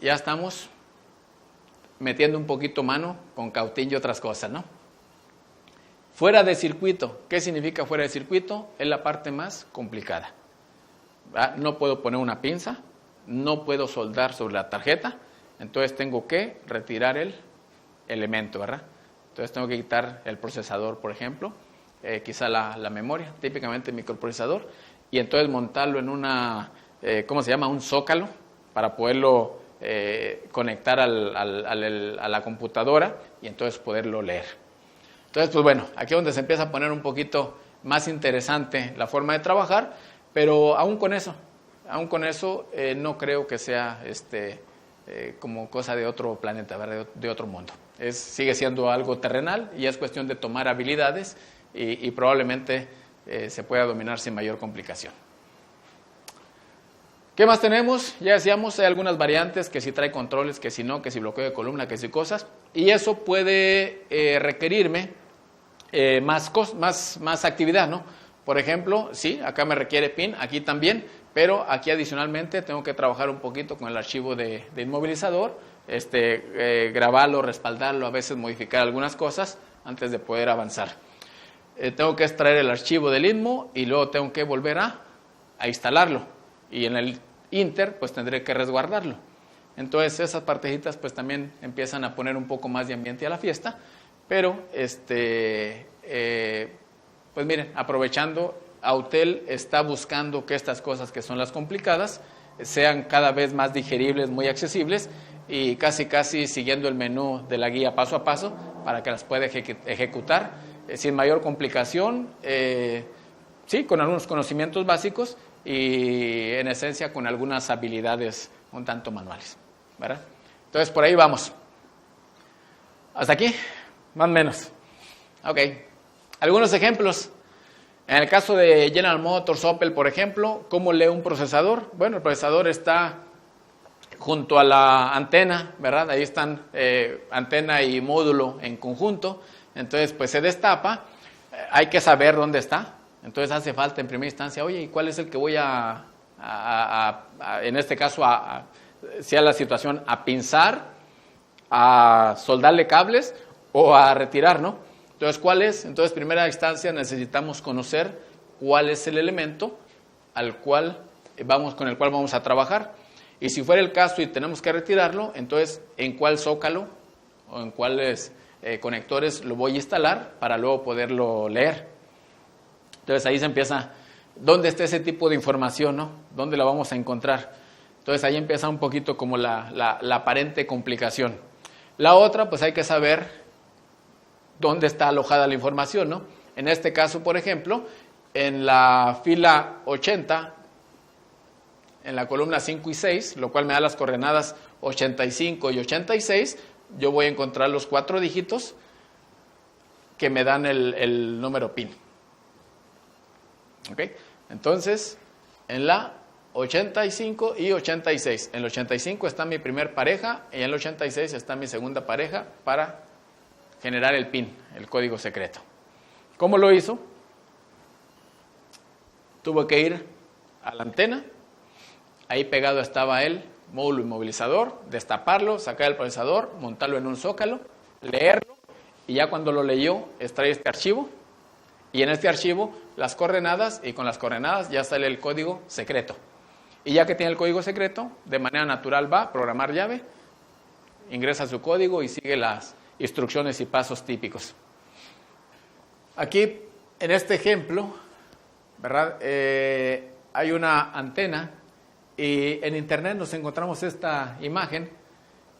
ya estamos metiendo un poquito mano con cautín y otras cosas, ¿no? Fuera de circuito. ¿Qué significa fuera de circuito? Es la parte más complicada. ¿Verdad? No puedo poner una pinza, no puedo soldar sobre la tarjeta, entonces tengo que retirar el elemento, ¿verdad? Entonces tengo que quitar el procesador, por ejemplo, quizá la memoria, típicamente el microprocesador, y entonces montarlo en una, ¿cómo se llama? Un zócalo, para poderlo conectar a la computadora y entonces poderlo leer. Entonces, pues bueno, aquí es donde se empieza a poner un poquito más interesante la forma de trabajar, pero aún con eso no creo que sea como cosa de otro planeta, ¿verdad? De otro mundo. Sigue siendo algo terrenal y es cuestión de tomar habilidades y probablemente se pueda dominar sin mayor complicación. ¿Qué más tenemos? Ya decíamos, hay algunas variantes, que si trae controles, que si no, que si bloqueo de columna, que si cosas, y eso puede requerirme más actividad, ¿no? Por ejemplo, sí, acá me requiere PIN, aquí también, pero aquí adicionalmente tengo que trabajar un poquito con el archivo de inmovilizador, grabarlo, respaldarlo, a veces modificar algunas cosas antes de poder avanzar. Tengo que extraer el archivo del INMO y luego tengo que volver a instalarlo. Y en el Inter, pues tendré que resguardarlo. Entonces, esas partecitas, pues también empiezan a poner un poco más de ambiente a la fiesta. Pero, pues miren, aprovechando, Autel está buscando que estas cosas que son las complicadas sean cada vez más digeribles, muy accesibles y casi siguiendo el menú de la guía paso a paso para que las pueda ejecutar sin mayor complicación, sí, con algunos conocimientos básicos y en esencia con algunas habilidades un tanto manuales, ¿verdad? Entonces por ahí vamos. ¿Hasta aquí? Más o menos. Ok. Algunos ejemplos. En el caso de General Motors, Opel, por ejemplo, ¿cómo lee un procesador? Bueno, el procesador está junto a la antena, ¿verdad? Ahí están antena y módulo en conjunto. Entonces, pues se destapa. Hay que saber dónde está. Entonces hace falta en primera instancia, oye, ¿y cuál es el que voy en este caso, sea la situación, a pinzar, a soldarle cables o a retirar, ¿no? Entonces, ¿cuál es? Entonces, en primera instancia necesitamos conocer cuál es el elemento con el cual vamos a trabajar. Y si fuera el caso y tenemos que retirarlo, entonces, ¿en cuál zócalo o en cuáles conectores lo voy a instalar para luego poderlo leer? Entonces ahí se empieza, ¿dónde está ese tipo de información, no? ¿Dónde la vamos a encontrar? Entonces ahí empieza un poquito como la aparente complicación. La otra, pues hay que saber dónde está alojada la información, ¿no? En este caso, por ejemplo, en la fila 80, en la columna 5 y 6, lo cual me da las coordenadas 85 y 86, yo voy a encontrar los 4 dígitos que me dan el número PIN. ¿Ok? Entonces, en la 85 y 86. En el 85 está mi primer pareja y en el 86 está mi segunda pareja para generar el PIN, el código secreto. ¿Cómo lo hizo? Tuvo que ir a la antena, ahí pegado estaba el módulo inmovilizador, destaparlo, sacar el procesador, montarlo en un zócalo, leerlo y ya cuando lo leyó, extrae este archivo y en este archivo las coordenadas y con las coordenadas ya sale el código secreto. Y ya que tiene el código secreto, de manera natural va a programar llave, ingresa su código y sigue las instrucciones y pasos típicos. Aquí, en este ejemplo, ¿verdad? Hay una antena y en internet nos encontramos esta imagen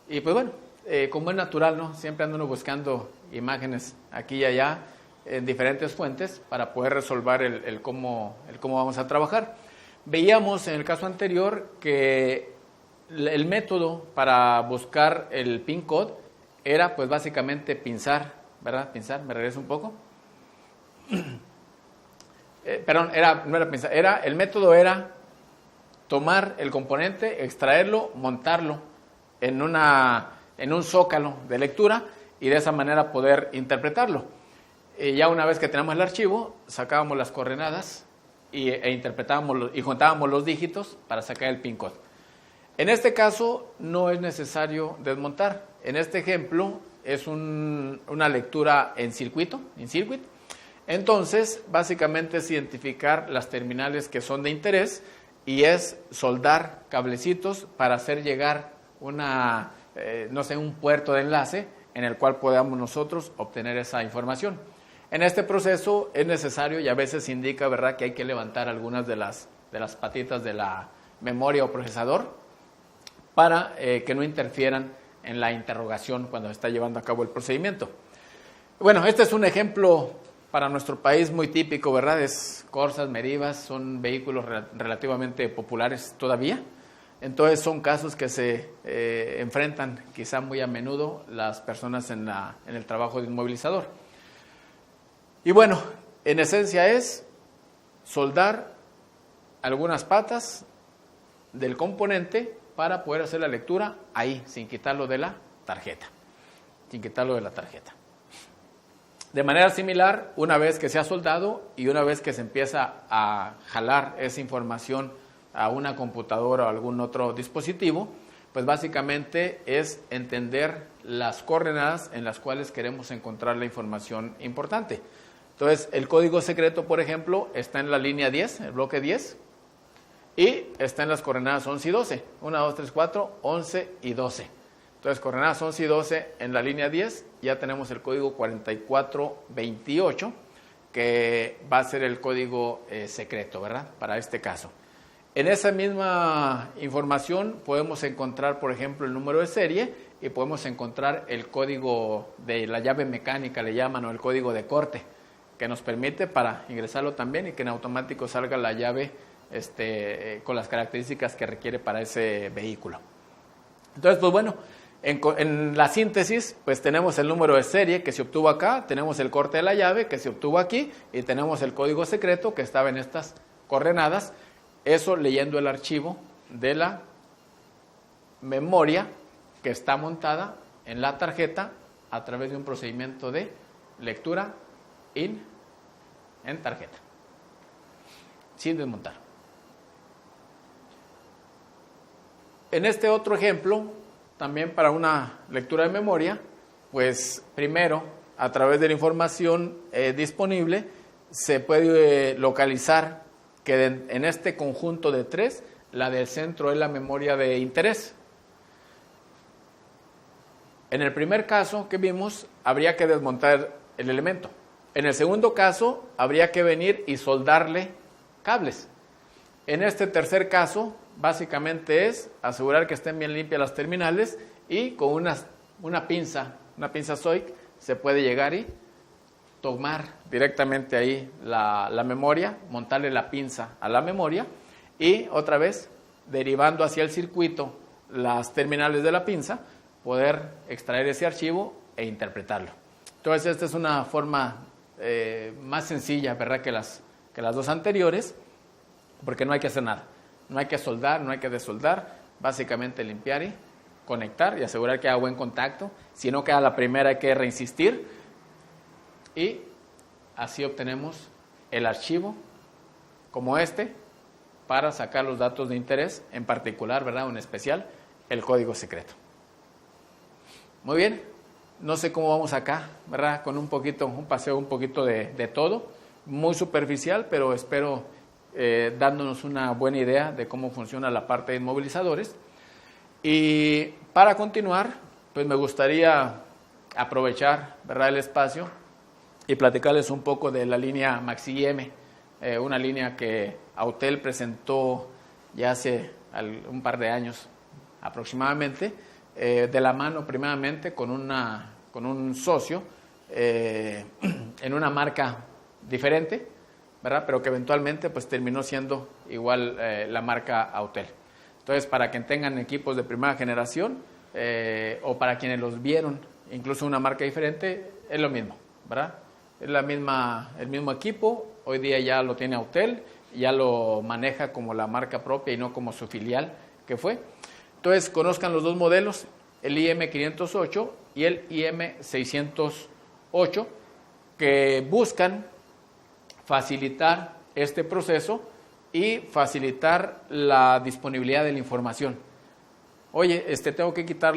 y pues bueno, como es natural, ¿no? Siempre ando uno buscando imágenes aquí y allá en diferentes fuentes para poder resolver el cómo vamos a trabajar. Veíamos en el caso anterior que el método para buscar el PIN code era pues básicamente pinzar, ¿verdad? Pinzar, me regreso un poco. Perdón, no era pinzar, el método era tomar el componente, extraerlo, montarlo en un zócalo de lectura y de esa manera poder interpretarlo. Ya una vez que tenemos el archivo, sacábamos las coordenadas e interpretábamos y juntábamos los dígitos para sacar el pin code. En este caso no es necesario desmontar. En este ejemplo es una lectura en circuit. Entonces, básicamente es identificar las terminales que son de interés y es soldar cablecitos para hacer llegar un puerto de enlace en el cual podamos nosotros obtener esa información. En este proceso es necesario y a veces indica, ¿verdad?, que hay que levantar algunas de las patitas de la memoria o procesador para que no interfieran en la interrogación cuando se está llevando a cabo el procedimiento. Bueno, este es un ejemplo para nuestro país muy típico, ¿verdad? Corsas, Merivas, son vehículos relativamente populares todavía. Entonces son casos que se enfrentan quizá muy a menudo las personas en el trabajo de inmovilizador. Y bueno, en esencia es soldar algunas patas del componente para poder hacer la lectura ahí, sin quitarlo de la tarjeta. De manera similar, una vez que se ha soldado y una vez que se empieza a jalar esa información a una computadora o algún otro dispositivo, pues básicamente es entender las coordenadas en las cuales queremos encontrar la información importante. Entonces, el código secreto, por ejemplo, está en la línea 10, el bloque 10, y está en las coordenadas 11 y 12. 1, 2, 3, 4, 11 y 12. Entonces, coordenadas 11 y 12 en la línea 10, ya tenemos el código 4428, que va a ser el código secreto, ¿verdad?, para este caso. En esa misma información podemos encontrar, por ejemplo, el número de serie y podemos encontrar el código de la llave mecánica, le llaman, o el código de corte, que nos permite para ingresarlo también y que en automático salga la llave con las características que requiere para ese vehículo. Entonces, pues bueno, en la síntesis, pues tenemos el número de serie que se obtuvo acá, tenemos el corte de la llave que se obtuvo aquí y tenemos el código secreto que estaba en estas coordenadas. Eso leyendo el archivo de la memoria que está montada en la tarjeta a través de un procedimiento de lectura en tarjeta, sin desmontar. En este otro ejemplo, también para una lectura de memoria, pues primero, a través de la información disponible, se puede localizar que en este conjunto de 3, la del centro es la memoria de interés. En el primer caso que vimos, habría que desmontar el elemento. En el segundo caso, habría que venir y soldarle cables. En este tercer caso, básicamente es asegurar que estén bien limpias las terminales y con una pinza SOIC, se puede llegar y tomar directamente ahí la memoria, montarle la pinza a la memoria y otra vez, derivando hacia el circuito las terminales de la pinza, poder extraer ese archivo e interpretarlo. Entonces, esta es una forma más sencilla, ¿verdad?, que las dos anteriores, porque no hay que hacer nada. No hay que soldar, no hay que desoldar, básicamente limpiar y conectar y asegurar que haya buen contacto. Si no queda la primera, hay que reinsistir y así obtenemos el archivo como este para sacar los datos de interés, en particular, ¿verdad?, o en especial, el código secreto. Muy bien, no sé cómo vamos acá, ¿verdad?, con un paseo un poquito de todo, muy superficial, pero espero dándonos una buena idea de cómo funciona la parte de inmovilizadores. Y para continuar, pues me gustaría aprovechar, ¿verdad?, el espacio y platicarles un poco de la línea Maxi-M, una línea que Autel presentó ya hace un par de años aproximadamente, de la mano primeramente con un socio en una marca diferente, ¿verdad?, pero que eventualmente pues terminó siendo igual la marca Autel. Entonces, para que tengan equipos de primera generación o para quienes los vieron, incluso una marca diferente, es lo mismo, ¿verdad? Es el mismo equipo, hoy día ya lo tiene Autel, ya lo maneja como la marca propia y no como su filial que fue. Entonces, conozcan los dos modelos, el IM508 y el IM608, que buscan facilitar este proceso y facilitar la disponibilidad de la información. Oye, tengo que quitar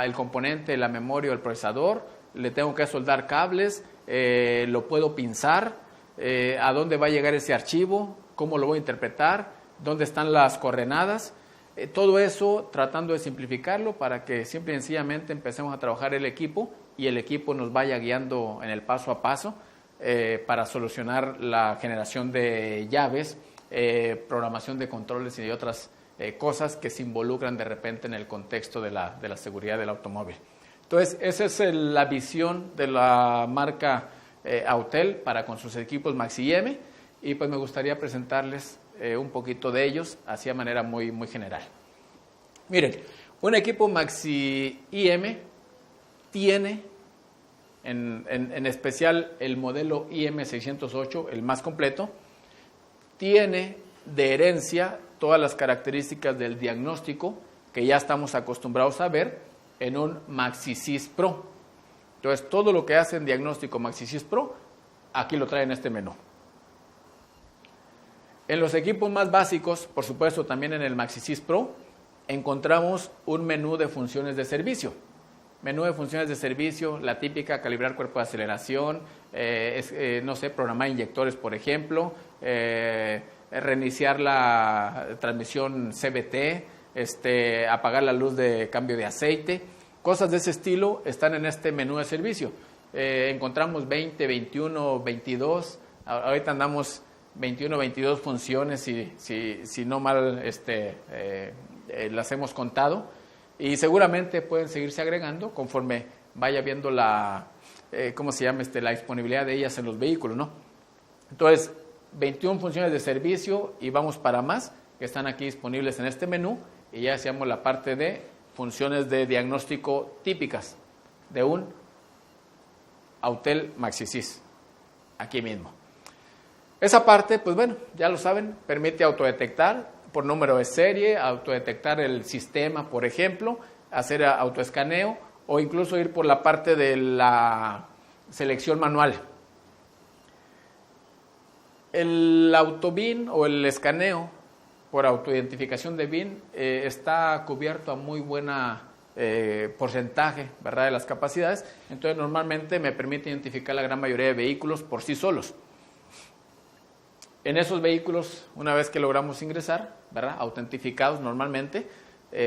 el componente, la memoria o el procesador, le tengo que soldar cables, lo puedo pinzar, a dónde va a llegar ese archivo, cómo lo voy a interpretar, dónde están las coordenadas. Todo eso tratando de simplificarlo para que simple y sencillamente empecemos a trabajar el equipo y el equipo nos vaya guiando en el paso a paso para solucionar la generación de llaves, programación de controles y de otras cosas que se involucran de repente en el contexto de la seguridad del automóvil. Entonces, esa es la visión de la marca Autel para con sus equipos Maxi-IM, y pues me gustaría presentarles un poquito de ellos, así de manera muy, muy general. Miren, un equipo Maxi-IM tiene, en especial el modelo IM608, el más completo, tiene de herencia todas las características del diagnóstico que ya estamos acostumbrados a ver en un MaxiSys Pro. Entonces, todo lo que hace en diagnóstico MaxiSys Pro, aquí lo trae en este menú. En los equipos más básicos, por supuesto también en el MaxiSys Pro, encontramos un menú de funciones de servicio. Menú de funciones de servicio, la típica, calibrar cuerpo de aceleración, no sé, programar inyectores, por ejemplo, reiniciar la transmisión CVT, apagar la luz de cambio de aceite. Cosas de ese estilo están en este menú de servicio. Encontramos 20, 21, 22, ahorita andamos 21, 22 funciones, si no mal las hemos contado, y seguramente pueden seguirse agregando conforme vaya viendo la disponibilidad de ellas en los vehículos, ¿no? Entonces, 21 funciones de servicio y vamos para más, que están aquí disponibles en este menú, y ya hacíamos la parte de funciones de diagnóstico típicas de un Autel MaxiSys, aquí mismo. Esa parte, pues bueno, ya lo saben, permite autodetectar por número de serie, autodetectar el sistema, por ejemplo, hacer autoescaneo o incluso ir por la parte de la selección manual. El autoBIN o el escaneo por autoidentificación de BIN está cubierto a muy buena porcentaje, ¿verdad?, de las capacidades. Entonces, normalmente me permite identificar la gran mayoría de vehículos por sí solos. En esos vehículos, una vez que logramos ingresar, ¿verdad?, autentificados normalmente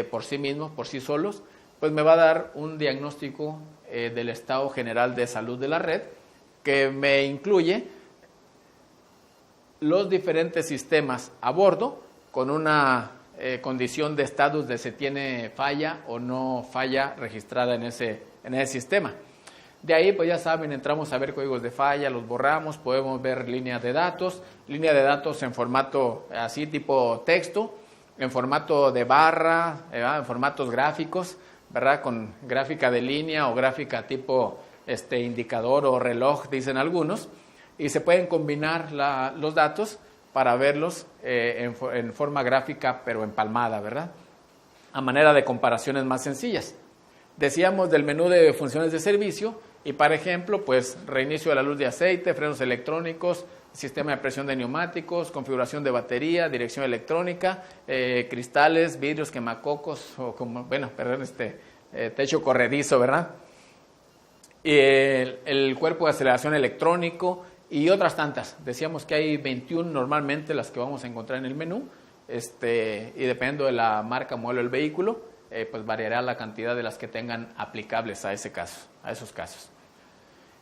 por sí mismos, por sí solos, pues me va a dar un diagnóstico del estado general de salud de la red, que me incluye los diferentes sistemas a bordo con una condición de estatus de si tiene falla o no falla registrada en ese sistema. De ahí, pues ya saben, entramos a ver códigos de falla, los borramos, podemos ver líneas de datos en formato así tipo texto, en formato de barra, en formatos gráficos, ¿verdad?, con gráfica de línea o gráfica tipo indicador o reloj, dicen algunos, y se pueden combinar los datos para verlos en forma gráfica, pero empalmada, ¿verdad?, a manera de comparaciones más sencillas. Decíamos del menú de funciones de servicio y, por ejemplo, pues reinicio de la luz de aceite, frenos electrónicos, sistema de presión de neumáticos, configuración de batería, dirección electrónica, cristales, vidrios, quemacocos, o techo corredizo, ¿verdad? Y el cuerpo de aceleración electrónico y otras tantas. Decíamos que hay 21 normalmente las que vamos a encontrar en el menú, y dependiendo de la marca, modelo del vehículo, pues variará la cantidad de las que tengan aplicables a esos casos.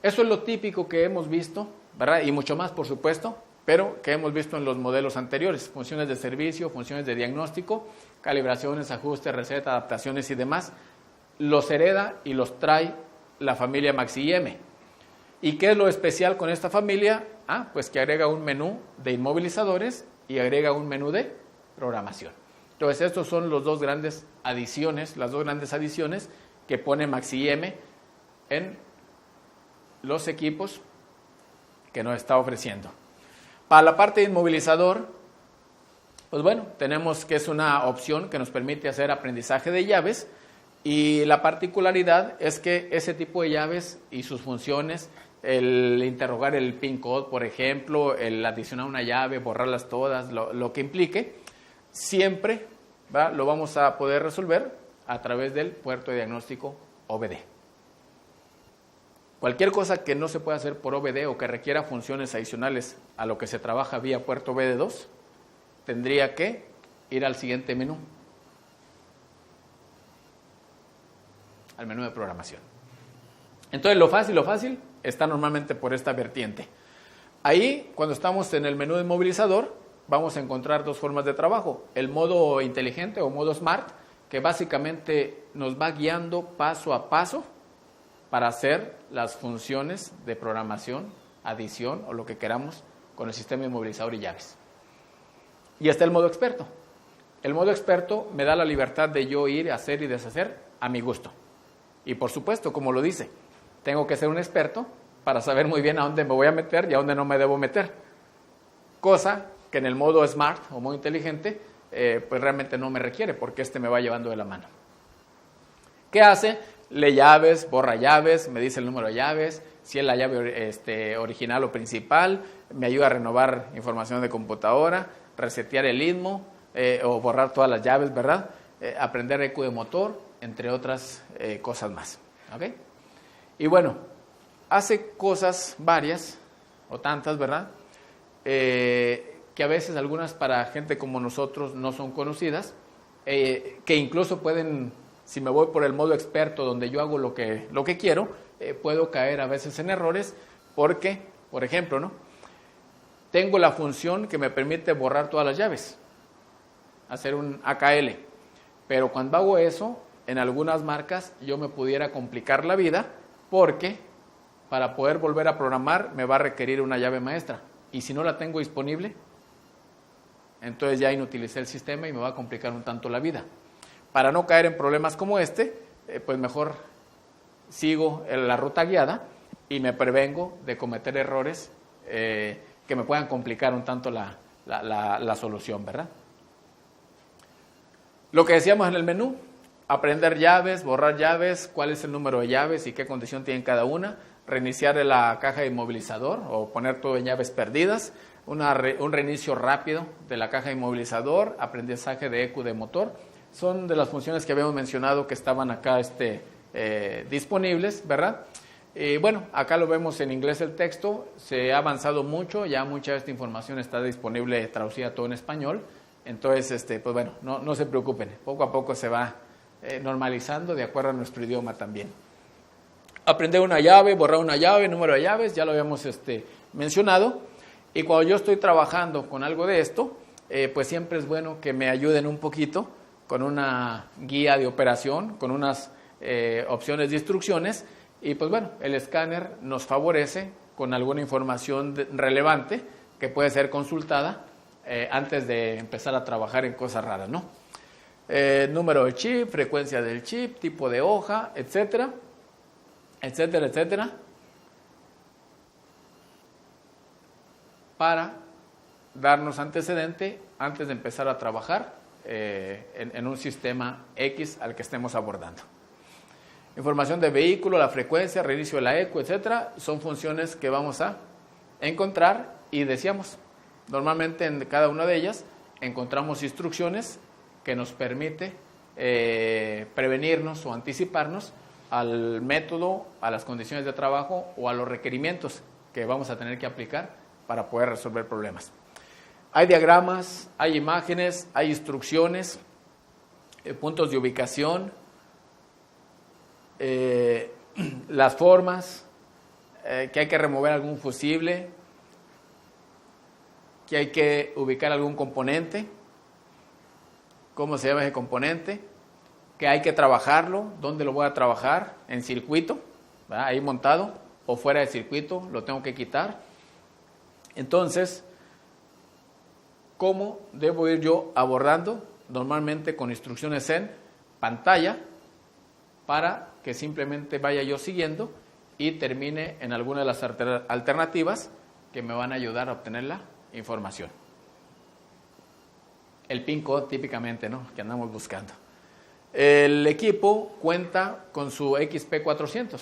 Eso es lo típico que hemos visto, ¿verdad?, y mucho más, por supuesto, pero que hemos visto en los modelos anteriores: funciones de servicio, funciones de diagnóstico, calibraciones, ajustes, recetas, adaptaciones y demás. Los hereda y los trae la familia Maxi-IM. ¿Y qué es lo especial con esta familia? Pues que agrega un menú de inmovilizadores y agrega un menú de programación. Entonces, estos son las dos grandes adiciones que pone Maxi-IM en los equipos que nos está ofreciendo. Para la parte de inmovilizador, pues bueno, tenemos que es una opción que nos permite hacer aprendizaje de llaves, y la particularidad es que ese tipo de llaves y sus funciones el interrogar el PIN code, por ejemplo, el adicionar una llave, borrarlas todas, lo que implique, siempre lo vamos a poder resolver a través del puerto de diagnóstico OBD. Cualquier cosa que no se pueda hacer por OBD o que requiera funciones adicionales a lo que se trabaja vía puerto OBD2, tendría que ir al siguiente menú, al menú de programación. Entonces lo fácil está normalmente por esta vertiente. Ahí, cuando estamos en el menú de inmovilizador, vamos a encontrar dos formas de trabajo. El modo inteligente o modo smart, que básicamente nos va guiando paso a paso para hacer las funciones de programación, adición o lo que queramos con el sistema inmovilizador y llaves. Y está el modo experto. El modo experto me da la libertad de yo ir, hacer y deshacer a mi gusto. Y por supuesto, como lo dice, tengo que ser un experto para saber muy bien a dónde me voy a meter y a dónde no me debo meter. Cosa que en el modo smart o modo inteligente, pues realmente no me requiere, porque me va llevando de la mano. ¿Qué hace? Lee llaves, borra llaves, me dice el número de llaves, si es la llave original o principal, me ayuda a renovar información de computadora, resetear el ITMO o borrar todas las llaves, ¿verdad? Aprender EQ de motor, entre otras cosas más. ¿Ok? Y bueno, hace cosas varias o tantas, ¿verdad? Que a veces algunas para gente como nosotros no son conocidas, que incluso pueden, si me voy por el modo experto donde yo hago lo que quiero, puedo caer a veces en errores porque, por ejemplo, ¿no? Tengo la función que me permite borrar todas las llaves, hacer un AKL, pero cuando hago eso, en algunas marcas yo me pudiera complicar la vida porque para poder volver a programar me va a requerir una llave maestra y si no la tengo disponible, entonces ya inutilicé el sistema y me va a complicar un tanto la vida. Para no caer en problemas como pues mejor sigo la ruta guiada y me prevengo de cometer errores que me puedan complicar un tanto la solución, ¿verdad? Lo que decíamos en el menú, aprender llaves, borrar llaves, cuál es el número de llaves y qué condición tienen cada una, reiniciar la caja de inmovilizador o poner todo en llaves perdidas, un reinicio rápido de la caja de inmovilizador, aprendizaje de EQ de motor, son de las funciones que habíamos mencionado que estaban acá disponibles, ¿verdad? Y bueno, acá lo vemos en inglés el texto, se ha avanzado mucho, ya mucha de esta información está disponible traducida todo en español, entonces, pues bueno, no se preocupen, poco a poco se va normalizando de acuerdo a nuestro idioma también. Aprender una llave, borrar una llave, número de llaves, ya lo habíamos mencionado. Y cuando yo estoy trabajando con algo de esto, pues siempre es bueno que me ayuden un poquito con una guía de operación, con unas opciones de instrucciones. Y pues bueno, el escáner nos favorece con alguna información relevante que puede ser consultada antes de empezar a trabajar en cosas raras, ¿no? Número de chip, frecuencia del chip, tipo de hoja, etcétera, etcétera, etcétera, para darnos antecedente antes de empezar a trabajar en un sistema X al que estemos abordando. Información de vehículo, la frecuencia, reinicio de la ECU, etcétera, son funciones que vamos a encontrar y decíamos, normalmente en cada una de ellas encontramos instrucciones que nos permite prevenirnos o anticiparnos al método, a las condiciones de trabajo o a los requerimientos que vamos a tener que aplicar para poder resolver problemas. Hay diagramas, hay imágenes, hay instrucciones, puntos de ubicación, las formas, que hay que remover algún fusible, que hay que ubicar algún componente, cómo se llama ese componente, que hay que trabajarlo, dónde lo voy a trabajar, en circuito, ¿verdad? Ahí montado, o fuera de circuito, lo tengo que quitar. Entonces, ¿cómo debo ir yo abordando? Normalmente con instrucciones en pantalla, para que simplemente vaya yo siguiendo y termine en alguna de las alternativas que me van a ayudar a obtener la información. El PIN code típicamente, ¿no?, que andamos buscando. El equipo cuenta con su XP400.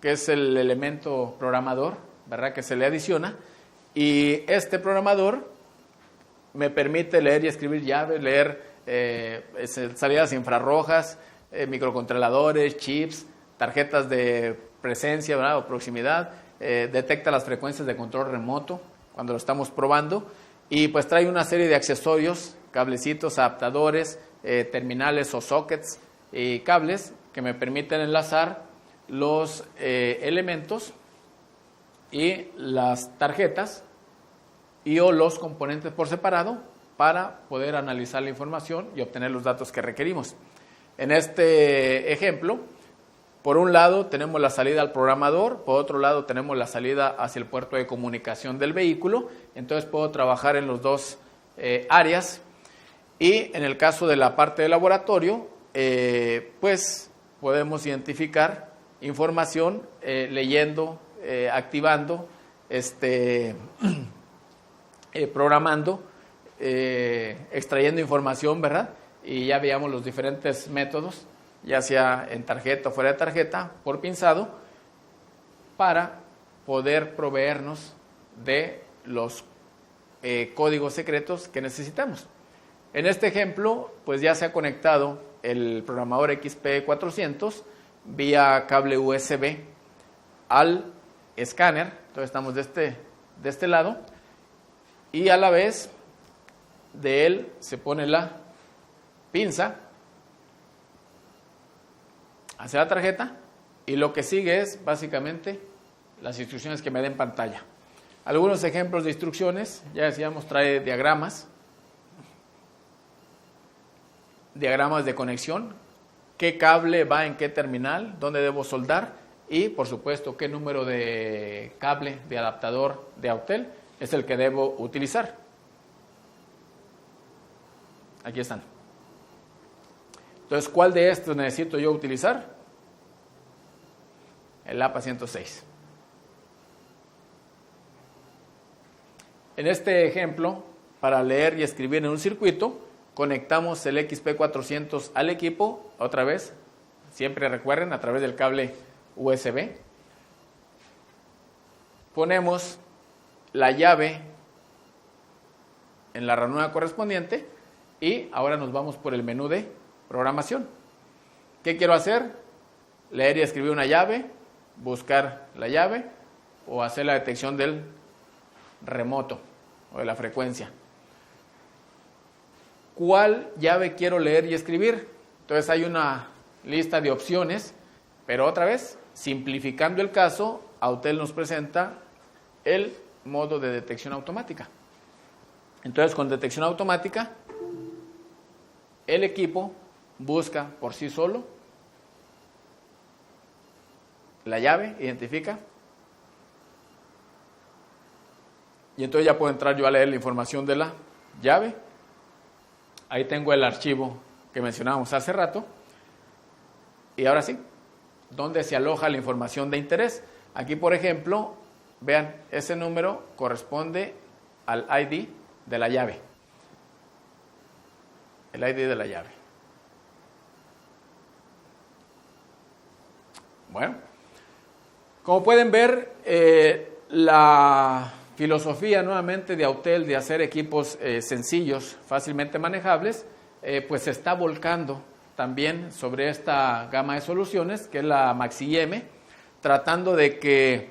que es el elemento programador, ¿verdad?, que se le adiciona, y este programador me permite leer y escribir llaves, leer salidas infrarrojas, microcontroladores, chips, tarjetas de presencia, ¿verdad?, o proximidad, detecta las frecuencias de control remoto cuando lo estamos probando, y pues trae una serie de accesorios, cablecitos, adaptadores, terminales o sockets y cables que me permiten enlazar los elementos y las tarjetas y o los componentes por separado para poder analizar la información y obtener los datos que requerimos. En este ejemplo, por un lado tenemos la salida al programador, por otro lado tenemos la salida hacia el puerto de comunicación del vehículo, entonces puedo trabajar en los dos áreas, y en el caso de la parte de laboratorio, pues podemos identificar información leyendo, activando, programando, extrayendo información, ¿verdad? Y ya veíamos los diferentes métodos, ya sea en tarjeta o fuera de tarjeta, por pinzado, para poder proveernos de los códigos secretos que necesitamos. En este ejemplo, pues ya se ha conectado el programador XP400 vía cable USB al escáner, entonces estamos de este lado, y a la vez de él se pone la pinza hacia la tarjeta, y lo que sigue es básicamente las instrucciones que me den pantalla. Algunos ejemplos de instrucciones, ya decíamos, trae diagramas de conexión, qué cable va en qué terminal, dónde debo soldar, y por supuesto qué número de cable de adaptador de Autel es el que debo utilizar. Aquí están. Entonces, ¿cuál de estos necesito yo utilizar? El APA 106. En este ejemplo, para leer y escribir en un circuito, conectamos el XP400 al equipo, otra vez, siempre recuerden, a través del cable USB. Ponemos la llave en la ranura correspondiente y ahora nos vamos por el menú de programación. ¿Qué quiero hacer? Leer y escribir una llave, buscar la llave o hacer la detección del remoto o de la frecuencia. ¿Cuál llave quiero leer y escribir? Entonces hay una lista de opciones, pero otra vez, simplificando el caso, Autel nos presenta el modo de detección automática. Entonces, con detección automática, el equipo busca por sí solo la llave, identifica, y entonces ya puedo entrar yo a leer la información de la llave. Ahí tengo el archivo que mencionábamos hace rato, y ahora sí, ¿dónde se aloja la información de interés? Aquí, por ejemplo, vean, ese número corresponde al ID de la llave. El ID de la llave. Bueno, como pueden ver, la filosofía nuevamente de Autel de hacer equipos sencillos, fácilmente manejables, pues se está volcando también sobre esta gama de soluciones, que es la Maxi-M, tratando de que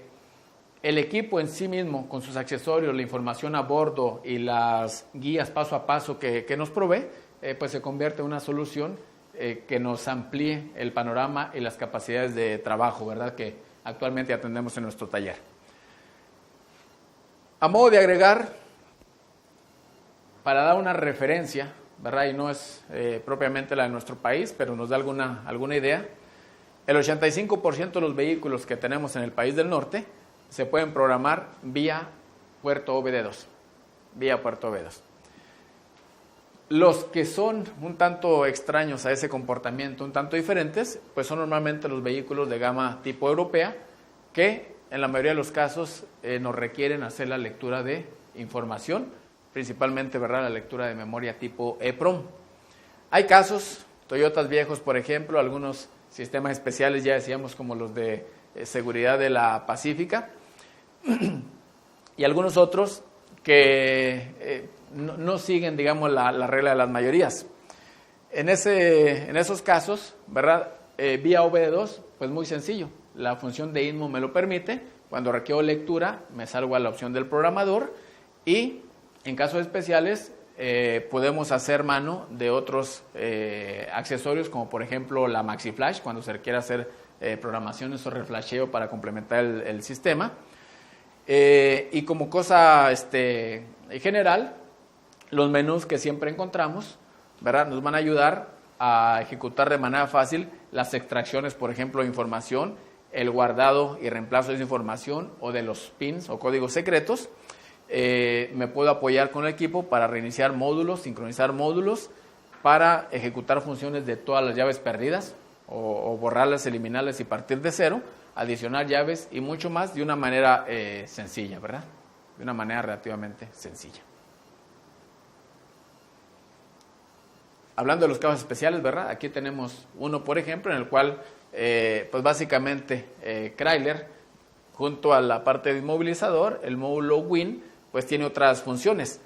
el equipo en sí mismo, con sus accesorios, la información a bordo y las guías paso a paso que nos provee, pues se convierte en una solución que nos amplíe el panorama y las capacidades de trabajo, ¿verdad?, que actualmente atendemos en nuestro taller. A modo de agregar, para dar una referencia, ¿verdad?, y no es propiamente la de nuestro país, pero nos da alguna idea, el 85% de los vehículos que tenemos en el país del norte se pueden programar vía puerto OBD2. Los que son un tanto extraños a ese comportamiento, un tanto diferentes, pues son normalmente los vehículos de gama tipo europea, que en la mayoría de los casos nos requieren hacer la lectura de información, principalmente, ¿verdad?, la lectura de memoria tipo EEPROM. Hay casos, Toyotas viejos, por ejemplo, algunos sistemas especiales, ya decíamos, como los de seguridad de la Pacífica, y algunos otros que no siguen, digamos, la regla de las mayorías. En esos casos, ¿verdad? Vía OBD2, pues muy sencillo. La función de INMO me lo permite. Cuando requiero lectura, me salgo a la opción del programador, y en casos especiales podemos hacer mano de otros accesorios, como por ejemplo la MaxiFlash, cuando se requiere hacer programaciones o reflasheo para complementar el sistema. Y como cosa general, los menús que siempre encontramos, ¿verdad? Nos van a ayudar a ejecutar de manera fácil las extracciones, por ejemplo, de información, el guardado y reemplazo de esa información o de los pins o códigos secretos. Me puedo apoyar con el equipo para reiniciar módulos, sincronizar módulos, para ejecutar funciones de todas las llaves perdidas o borrarlas, eliminarlas y partir de cero, adicionar llaves y mucho más de una manera sencilla, ¿verdad? De una manera relativamente sencilla. Hablando de los casos especiales, ¿verdad? Aquí tenemos uno, por ejemplo, en el cual, pues básicamente, Chrysler, junto a la parte de inmovilizador, el módulo WIN, pues tiene otras funciones.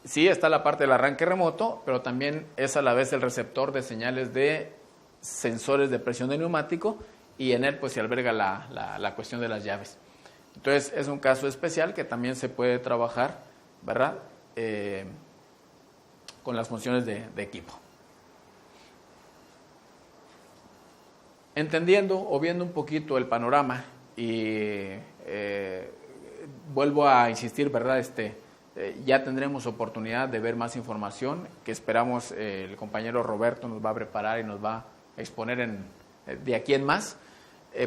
Sí, está la parte del arranque remoto, pero también es a la vez el receptor de señales de sensores de presión de neumático, y en él pues se alberga la cuestión de las llaves. Entonces es un caso especial que también se puede trabajar, ¿verdad? Con las funciones de equipo. Entendiendo o viendo un poquito el panorama, y vuelvo a insistir, ¿verdad? Ya tendremos oportunidad de ver más información que esperamos el compañero Roberto nos va a preparar y nos va a exponer de aquí en más,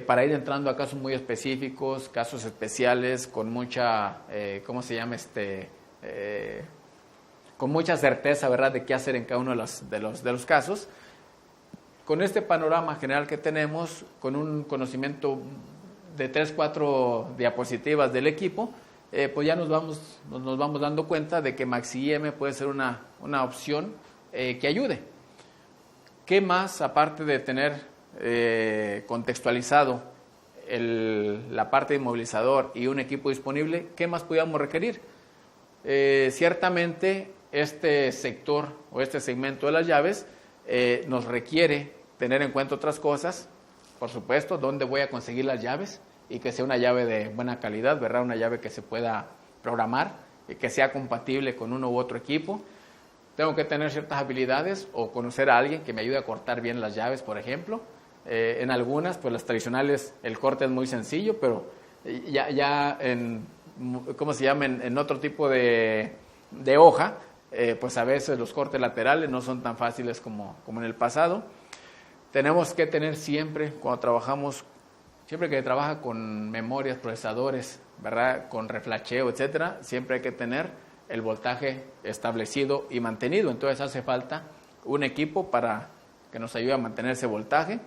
para ir entrando a casos muy específicos, casos especiales, con mucha, ¿cómo se llama? Con mucha certeza, ¿verdad?, de qué hacer en cada uno de los casos. Con este panorama general que tenemos, con un conocimiento de 3-4 diapositivas del equipo, pues ya nos vamos dando cuenta de que MaxiIM puede ser una opción que ayude. ¿Qué más, aparte de tener contextualizado la parte de inmovilizador y un equipo disponible, qué más podríamos requerir? Ciertamente este sector o este segmento de las llaves nos requiere tener en cuenta otras cosas. Por supuesto, dónde voy a conseguir las llaves, y que sea una llave de buena calidad, ¿verdad? Una llave que se pueda programar y que sea compatible con uno u otro equipo. Tengo que tener ciertas habilidades o conocer a alguien que me ayude a cortar bien las llaves, por ejemplo. En algunas, pues las tradicionales, el corte es muy sencillo, pero ya ¿cómo se llama? En otro tipo de hoja, pues a veces los cortes laterales no son tan fáciles como en el pasado. Tenemos que tener siempre, siempre que trabaja con memorias, procesadores, ¿verdad?, con reflasheo, etcétera, siempre hay que tener el voltaje establecido y mantenido. Entonces hace falta un equipo para que nos ayude a mantener ese voltaje.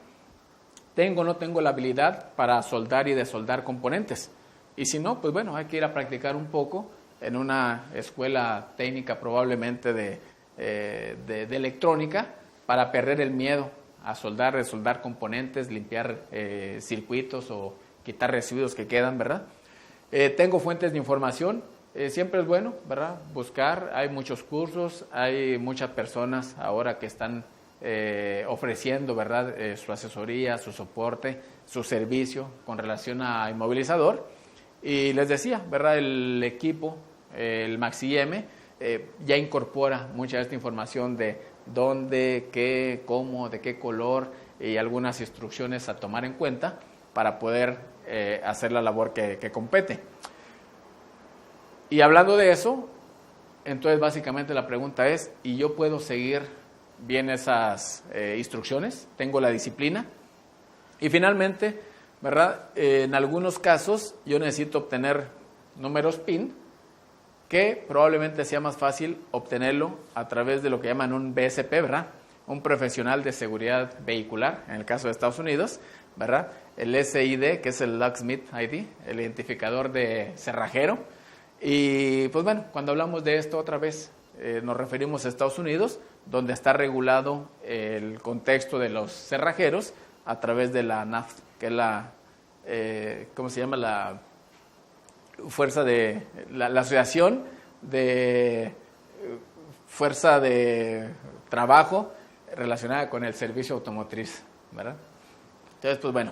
¿Tengo o no tengo la habilidad para soldar y desoldar componentes? Y si no, pues bueno, hay que ir a practicar un poco en una escuela técnica, probablemente de electrónica, para perder el miedo a soldar, desoldar componentes, limpiar circuitos o quitar residuos que quedan, ¿verdad? Tengo fuentes de información. Siempre es bueno, ¿verdad?, buscar. Hay muchos cursos, hay muchas personas ahora que están ofreciendo, ¿verdad?, su asesoría, su soporte, su servicio con relación a inmovilizador. Y les decía, ¿verdad?, el equipo, el MaxiIM, ya incorpora mucha de esta información de dónde, qué, cómo, de qué color, y algunas instrucciones a tomar en cuenta para poder hacer la labor que compete. Y hablando de eso, entonces básicamente la pregunta es, ¿y yo puedo seguir bien esas instrucciones? ¿Tengo la disciplina? Y finalmente, ¿verdad?, en algunos casos yo necesito obtener números PIN, que probablemente sea más fácil obtenerlo a través de lo que llaman un BSP, ¿verdad?, un profesional de seguridad vehicular, en el caso de Estados Unidos, ¿verdad?, el SID, que es el Locksmith ID, el identificador de cerrajero. Y pues bueno, cuando hablamos de esto otra vez, nos referimos a Estados Unidos, donde está regulado el contexto de los cerrajeros a través de la NAFTA, que es la, ¿cómo se llama? La fuerza de, la asociación de fuerza de trabajo relacionada con el servicio automotriz, ¿verdad? Entonces, pues bueno,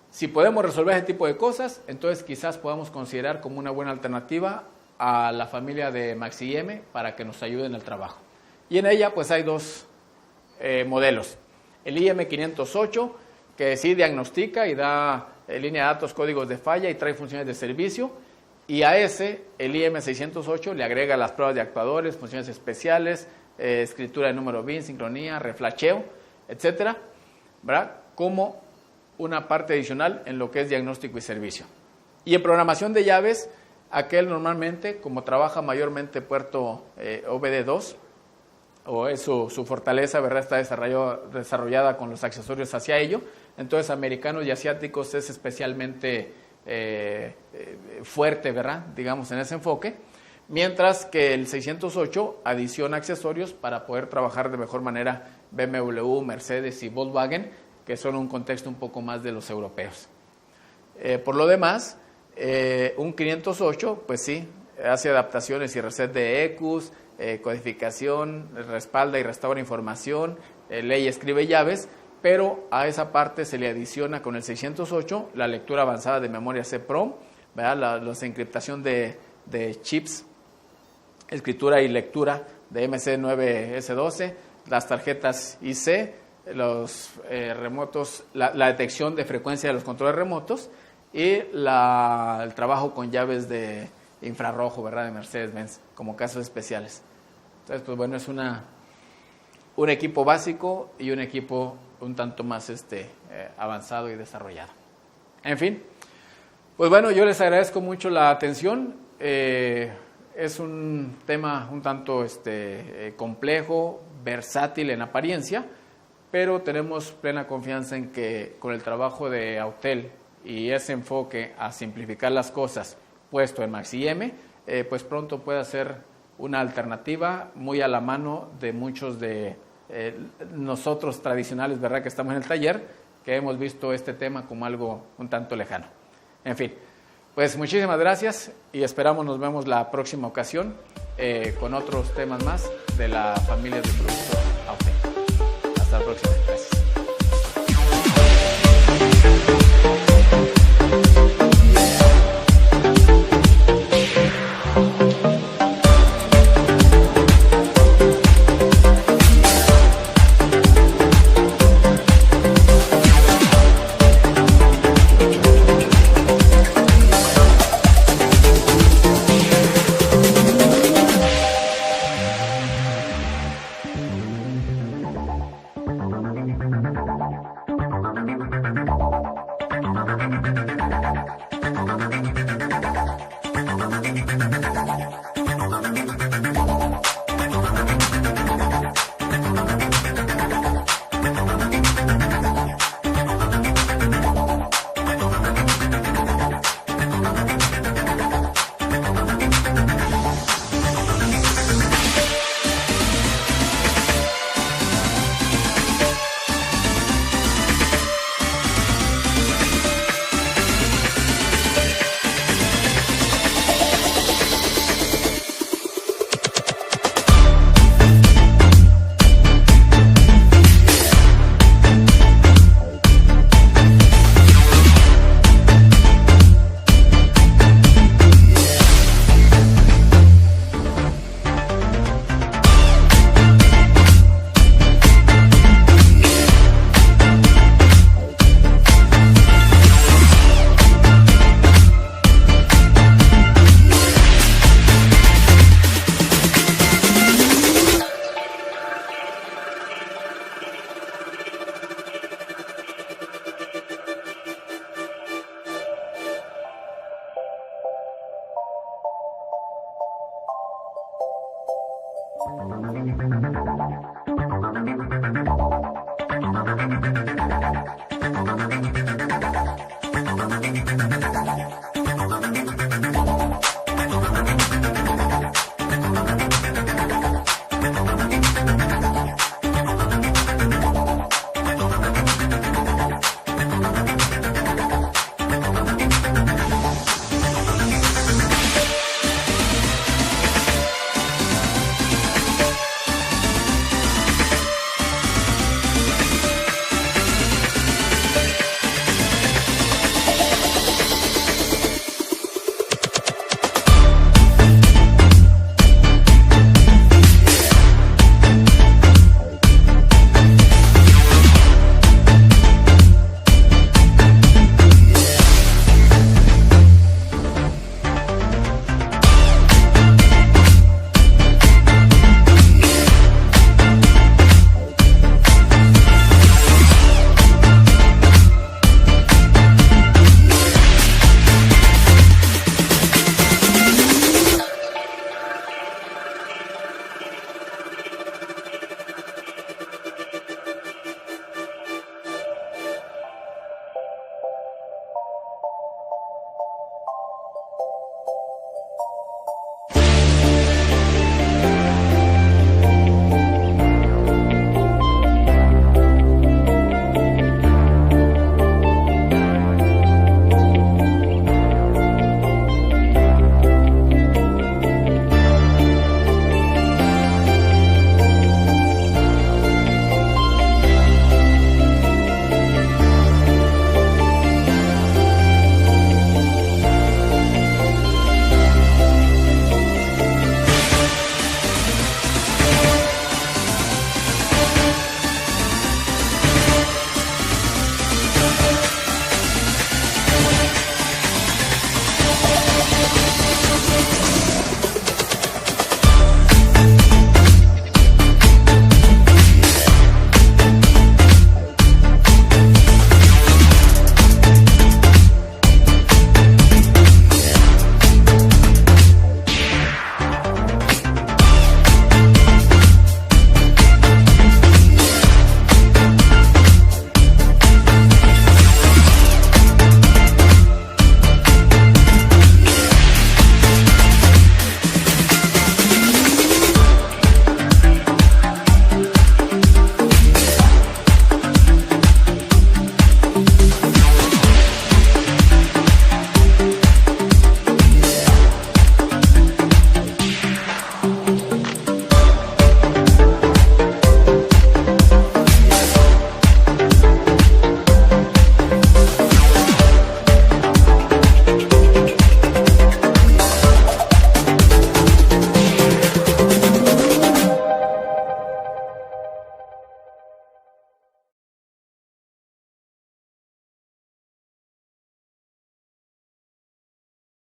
si podemos resolver ese tipo de cosas, entonces quizás podamos considerar como una buena alternativa a la familia de Maxi-M para que nos ayude en el trabajo. Y en ella pues hay dos modelos. El IM508, que sí diagnostica y da línea de datos, códigos de falla y trae funciones de servicio. Y a ese, el IM608, le agrega las pruebas de actuadores, funciones especiales, escritura de número BIN, sincronía, reflasheo, etcétera, ¿verdad? Como una parte adicional en lo que es diagnóstico y servicio. Y en programación de llaves, aquel normalmente, como trabaja mayormente puerto OBD2, o es su fortaleza, ¿verdad? Está desarrollada con los accesorios hacia ello. Entonces, americanos y asiáticos es especialmente fuerte, ¿verdad? Digamos, en ese enfoque. Mientras que el 608 adiciona accesorios para poder trabajar de mejor manera BMW, Mercedes y Volkswagen, que son un contexto un poco más de los europeos. Por lo demás, un 508, pues sí, hace adaptaciones y reset de EQs, codificación, respalda y restaura información, lee y escribe llaves, pero a esa parte se le adiciona con el 608 la lectura avanzada de memoria CPROM, ¿verdad? La encriptación de chips, escritura y lectura de MC9S12, las tarjetas IC, los remotos, la detección de frecuencia de los controles remotos y el trabajo con llaves de infrarrojo, ¿verdad? De Mercedes-Benz, como casos especiales. Entonces, pues bueno, es un equipo básico y un equipo un tanto más avanzado y desarrollado. En fin, pues bueno, yo les agradezco mucho la atención. Es un tema un tanto complejo, versátil en apariencia, pero tenemos plena confianza en que con el trabajo de Autel y ese enfoque a simplificar las cosas puesto en Maxi-M, pues pronto pueda ser una alternativa muy a la mano de muchos de nosotros tradicionales, ¿verdad?, que estamos en el taller, que hemos visto este tema como algo un tanto lejano. En fin, pues muchísimas gracias y esperamos nos vemos la próxima ocasión con otros temas más de la familia de productos Autel. Hasta la próxima. Gracias.